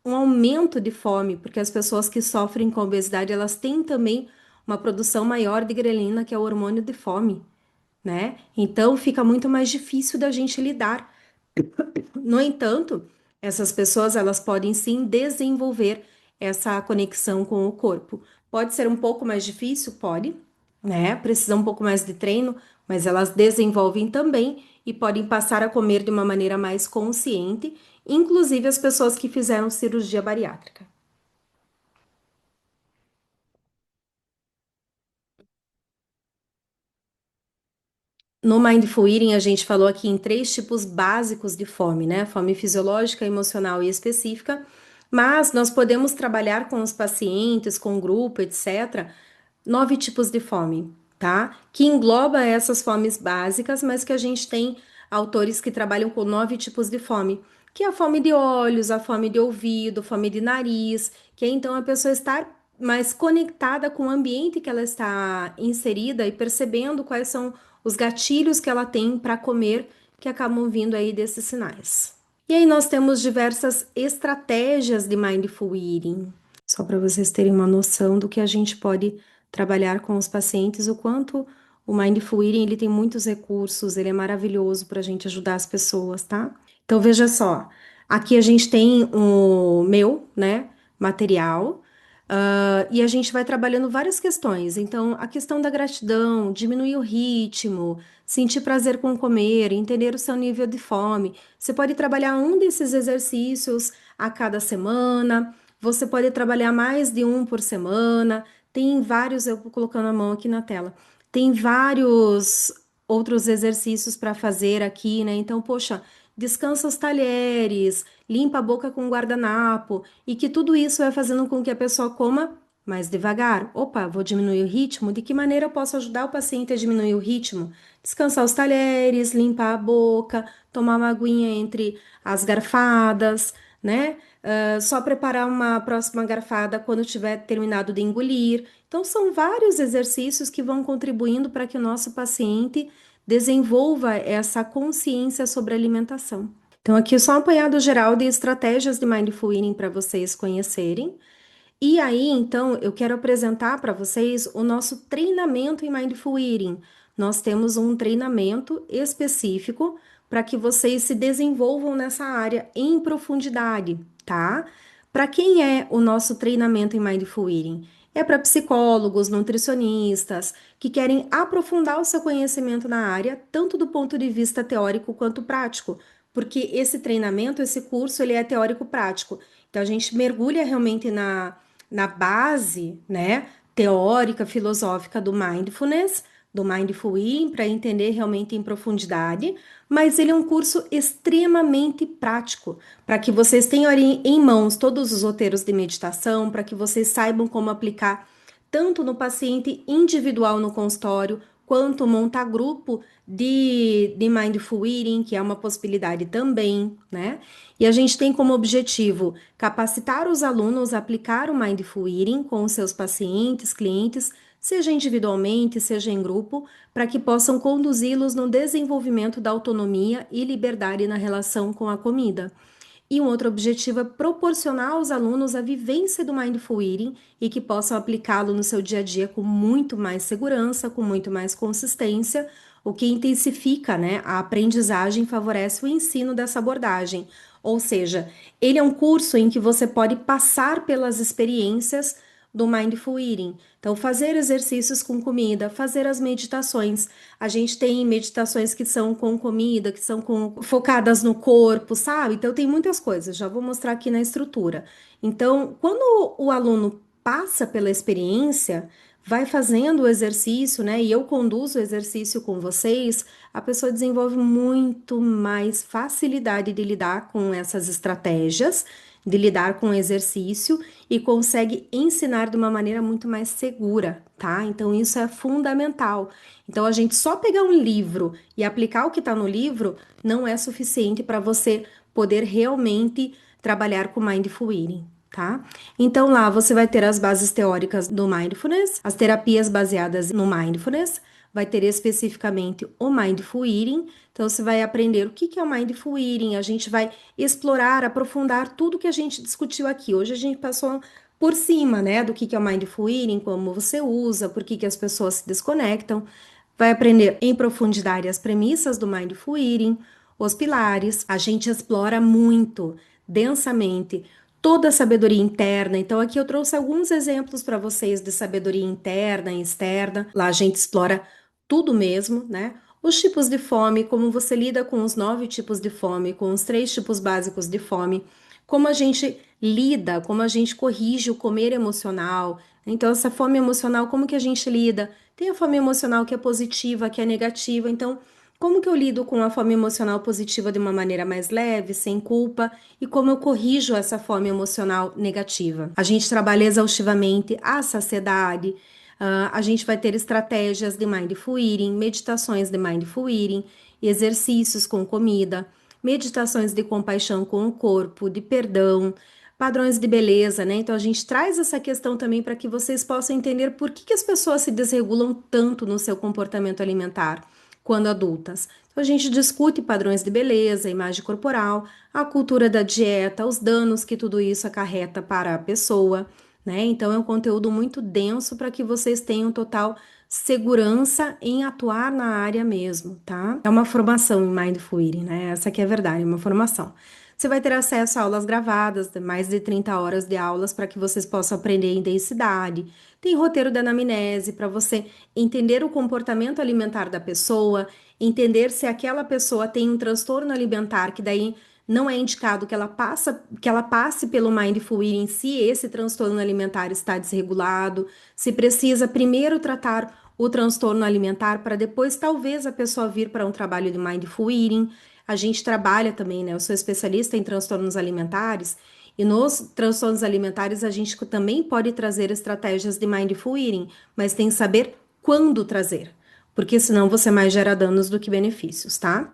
um aumento de fome, porque as pessoas que sofrem com obesidade, elas têm também uma produção maior de grelina, que é o hormônio de fome, né? Então fica muito mais difícil da gente lidar. No entanto, essas pessoas elas podem sim desenvolver essa conexão com o corpo. Pode ser um pouco mais difícil, pode, né? Precisa um pouco mais de treino, mas elas desenvolvem também e podem passar a comer de uma maneira mais consciente, inclusive as pessoas que fizeram cirurgia bariátrica. No Mindful Eating, a gente falou aqui em três tipos básicos de fome, né? Fome fisiológica, emocional e específica, mas nós podemos trabalhar com os pacientes, com o grupo, etc., 9 tipos de fome, tá? Que engloba essas fomes básicas, mas que a gente tem autores que trabalham com 9 tipos de fome, que é a fome de olhos, a fome de ouvido, fome de nariz, que é então a pessoa estar mais conectada com o ambiente que ela está inserida e percebendo quais são os gatilhos que ela tem para comer que acabam vindo aí desses sinais. E aí nós temos diversas estratégias de mindful eating, só para vocês terem uma noção do que a gente pode trabalhar com os pacientes, o quanto o mindful eating ele tem muitos recursos, ele é maravilhoso para a gente ajudar as pessoas, tá? Então veja só, aqui a gente tem o meu, né, material. E a gente vai trabalhando várias questões. Então, a questão da gratidão, diminuir o ritmo, sentir prazer com comer, entender o seu nível de fome. Você pode trabalhar um desses exercícios a cada semana, você pode trabalhar mais de um por semana. Tem vários, eu vou colocando a mão aqui na tela, tem vários outros exercícios para fazer aqui, né? Então, poxa, descansa os talheres, limpa a boca com guardanapo, e que tudo isso vai fazendo com que a pessoa coma mais devagar. Opa, vou diminuir o ritmo? De que maneira eu posso ajudar o paciente a diminuir o ritmo? Descansar os talheres, limpar a boca, tomar uma aguinha entre as garfadas, né? Só preparar uma próxima garfada quando tiver terminado de engolir. Então, são vários exercícios que vão contribuindo para que o nosso paciente desenvolva essa consciência sobre a alimentação. Então, aqui é só um apanhado geral de estratégias de Mindful Eating para vocês conhecerem. E aí, então, eu quero apresentar para vocês o nosso treinamento em Mindful Eating. Nós temos um treinamento específico para que vocês se desenvolvam nessa área em profundidade, tá? Para quem é o nosso treinamento em Mindful Eating? É para psicólogos, nutricionistas, que querem aprofundar o seu conhecimento na área, tanto do ponto de vista teórico quanto prático, porque esse treinamento, esse curso, ele é teórico-prático. Então, a gente mergulha realmente na base, né, teórica, filosófica do Mindful Eating, para entender realmente em profundidade, mas ele é um curso extremamente prático, para que vocês tenham ali em mãos todos os roteiros de meditação, para que vocês saibam como aplicar tanto no paciente individual no consultório, quanto montar grupo de Mindful Eating, que é uma possibilidade também, né? E a gente tem como objetivo capacitar os alunos a aplicar o Mindful Eating com os seus pacientes, clientes, seja individualmente, seja em grupo, para que possam conduzi-los no desenvolvimento da autonomia e liberdade na relação com a comida. E um outro objetivo é proporcionar aos alunos a vivência do Mindful Eating e que possam aplicá-lo no seu dia a dia com muito mais segurança, com muito mais consistência, o que intensifica, né, a aprendizagem e favorece o ensino dessa abordagem. Ou seja, ele é um curso em que você pode passar pelas experiências do Mindful Eating. Então, fazer exercícios com comida, fazer as meditações. A gente tem meditações que são com comida, que são focadas no corpo, sabe? Então, tem muitas coisas. Já vou mostrar aqui na estrutura. Então, quando o aluno passa pela experiência, vai fazendo o exercício, né? E eu conduzo o exercício com vocês, a pessoa desenvolve muito mais facilidade de lidar com essas estratégias, de lidar com o exercício e consegue ensinar de uma maneira muito mais segura, tá? Então isso é fundamental. Então a gente só pegar um livro e aplicar o que está no livro não é suficiente para você poder realmente trabalhar com Mindful Eating. Tá? Então lá você vai ter as bases teóricas do Mindfulness, as terapias baseadas no Mindfulness, vai ter especificamente o Mindful Eating. Então você vai aprender o que é o Mindful Eating, a gente vai explorar, aprofundar tudo que a gente discutiu aqui. Hoje a gente passou por cima, né, do que é o Mindful Eating, como você usa, por que as pessoas se desconectam. Vai aprender em profundidade as premissas do Mindful Eating, os pilares. A gente explora muito, densamente, toda a sabedoria interna. Então, aqui eu trouxe alguns exemplos para vocês de sabedoria interna e externa. Lá a gente explora tudo mesmo, né? Os tipos de fome, como você lida com os 9 tipos de fome, com os 3 tipos básicos de fome, como a gente lida, como a gente corrige o comer emocional. Então, essa fome emocional, como que a gente lida? Tem a fome emocional que é positiva, que é negativa. Então, como que eu lido com a fome emocional positiva de uma maneira mais leve, sem culpa? E como eu corrijo essa fome emocional negativa? A gente trabalha exaustivamente a saciedade. A gente vai ter estratégias de Mindful Eating, meditações de Mindful Eating, exercícios com comida, meditações de compaixão com o corpo, de perdão, padrões de beleza, né? Então a gente traz essa questão também para que vocês possam entender por que as pessoas se desregulam tanto no seu comportamento alimentar quando adultas. Então a gente discute padrões de beleza, imagem corporal, a cultura da dieta, os danos que tudo isso acarreta para a pessoa, né? Então é um conteúdo muito denso para que vocês tenham total segurança em atuar na área mesmo, tá? É uma formação em Mindful Eating, né? Essa aqui é a verdade, é uma formação. Você vai ter acesso a aulas gravadas, mais de 30 horas de aulas para que vocês possam aprender em densidade. Tem roteiro da anamnese para você entender o comportamento alimentar da pessoa, entender se aquela pessoa tem um transtorno alimentar, que daí não é indicado que ela passe pelo Mindful Eating se esse transtorno alimentar está desregulado, se precisa primeiro tratar o transtorno alimentar para depois talvez a pessoa vir para um trabalho de Mindful Eating. A gente trabalha também, né? Eu sou especialista em transtornos alimentares e nos transtornos alimentares a gente também pode trazer estratégias de Mindful Eating, mas tem que saber quando trazer, porque senão você mais gera danos do que benefícios, tá?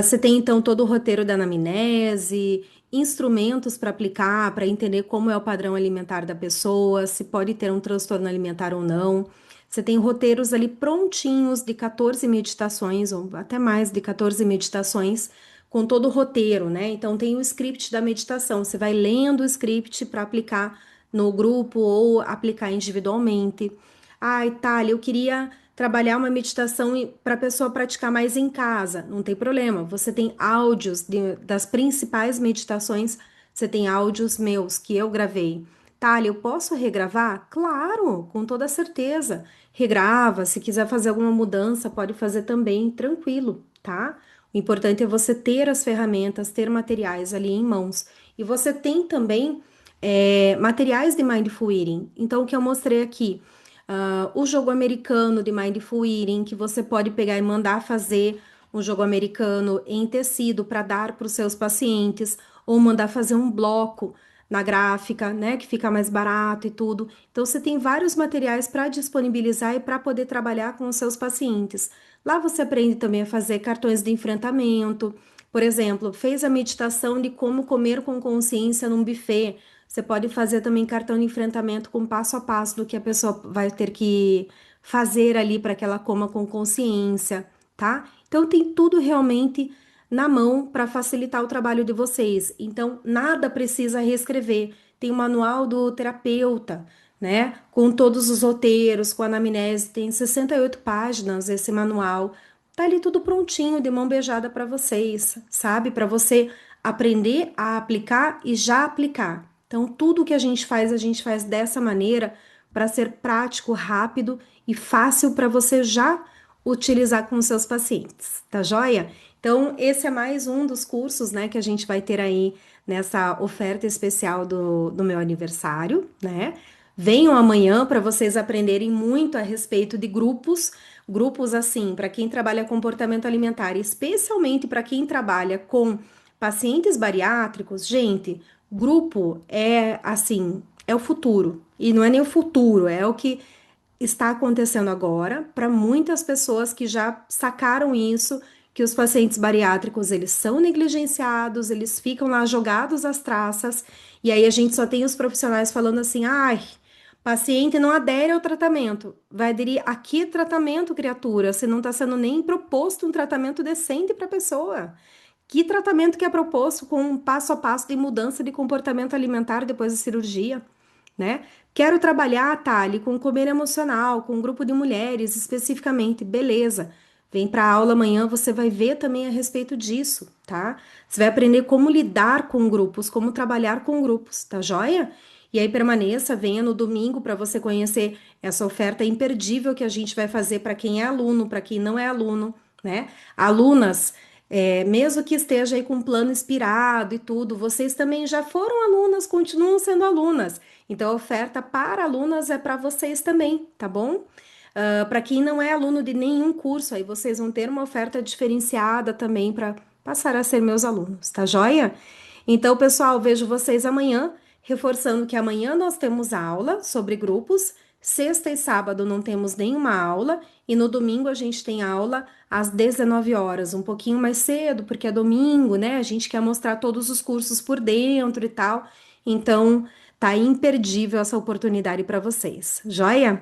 Você tem então todo o roteiro da anamnese, instrumentos para aplicar, para entender como é o padrão alimentar da pessoa, se pode ter um transtorno alimentar ou não. Você tem roteiros ali prontinhos de 14 meditações, ou até mais de 14 meditações, com todo o roteiro, né? Então tem o script da meditação, você vai lendo o script para aplicar no grupo ou aplicar individualmente. Ah, Itália, eu queria trabalhar uma meditação para a pessoa praticar mais em casa, não tem problema. Você tem áudios das principais meditações, você tem áudios meus que eu gravei. Thalia, eu posso regravar? Claro, com toda certeza. Regrava, se quiser fazer alguma mudança, pode fazer também, tranquilo, tá? O importante é você ter as ferramentas, ter materiais ali em mãos. E você tem também materiais de Mindful Eating. Então, o que eu mostrei aqui, o jogo americano de Mindful Eating, que você pode pegar e mandar fazer um jogo americano em tecido para dar para os seus pacientes, ou mandar fazer um bloco na gráfica, né, que fica mais barato e tudo. Então, você tem vários materiais para disponibilizar e para poder trabalhar com os seus pacientes. Lá você aprende também a fazer cartões de enfrentamento. Por exemplo, fez a meditação de como comer com consciência num buffet. Você pode fazer também cartão de enfrentamento com passo a passo do que a pessoa vai ter que fazer ali para que ela coma com consciência, tá? Então tem tudo realmente na mão para facilitar o trabalho de vocês. Então nada precisa reescrever. Tem o manual do terapeuta, né? Com todos os roteiros, com a anamnese, tem 68 páginas esse manual. Tá ali tudo prontinho, de mão beijada para vocês, sabe? Para você aprender a aplicar e já aplicar. Então, tudo que a gente faz dessa maneira para ser prático, rápido e fácil para você já utilizar com os seus pacientes, tá joia? Então, esse é mais um dos cursos, né, que a gente vai ter aí nessa oferta especial do meu aniversário, né? Venham amanhã para vocês aprenderem muito a respeito de grupos assim, para quem trabalha comportamento alimentar, especialmente para quem trabalha com pacientes bariátricos, gente, grupo é assim, é o futuro. E não é nem o futuro, é o que está acontecendo agora para muitas pessoas que já sacaram isso, que os pacientes bariátricos eles são negligenciados, eles ficam lá jogados às traças, e aí a gente só tem os profissionais falando assim: ai, paciente não adere ao tratamento. Vai aderir a que tratamento, criatura? Se não está sendo nem proposto um tratamento decente para a pessoa. Que tratamento que é proposto com um passo a passo de mudança de comportamento alimentar depois da cirurgia, né? Quero trabalhar, Thali, com comer emocional, com um grupo de mulheres especificamente. Beleza. Vem para a aula amanhã, você vai ver também a respeito disso, tá? Você vai aprender como lidar com grupos, como trabalhar com grupos, tá joia? E aí permaneça, venha no domingo para você conhecer essa oferta imperdível que a gente vai fazer para quem é aluno, para quem não é aluno, né? Alunas, mesmo que esteja aí com um plano inspirado e tudo, vocês também já foram alunas, continuam sendo alunas. Então, a oferta para alunas é para vocês também, tá bom? Para quem não é aluno de nenhum curso, aí vocês vão ter uma oferta diferenciada também para passar a ser meus alunos, tá joia? Então, pessoal, vejo vocês amanhã, reforçando que amanhã nós temos aula sobre grupos, sexta e sábado não temos nenhuma aula, e no domingo a gente tem aula às 19 horas, um pouquinho mais cedo, porque é domingo, né? A gente quer mostrar todos os cursos por dentro e tal. Então, tá imperdível essa oportunidade para vocês. Joia?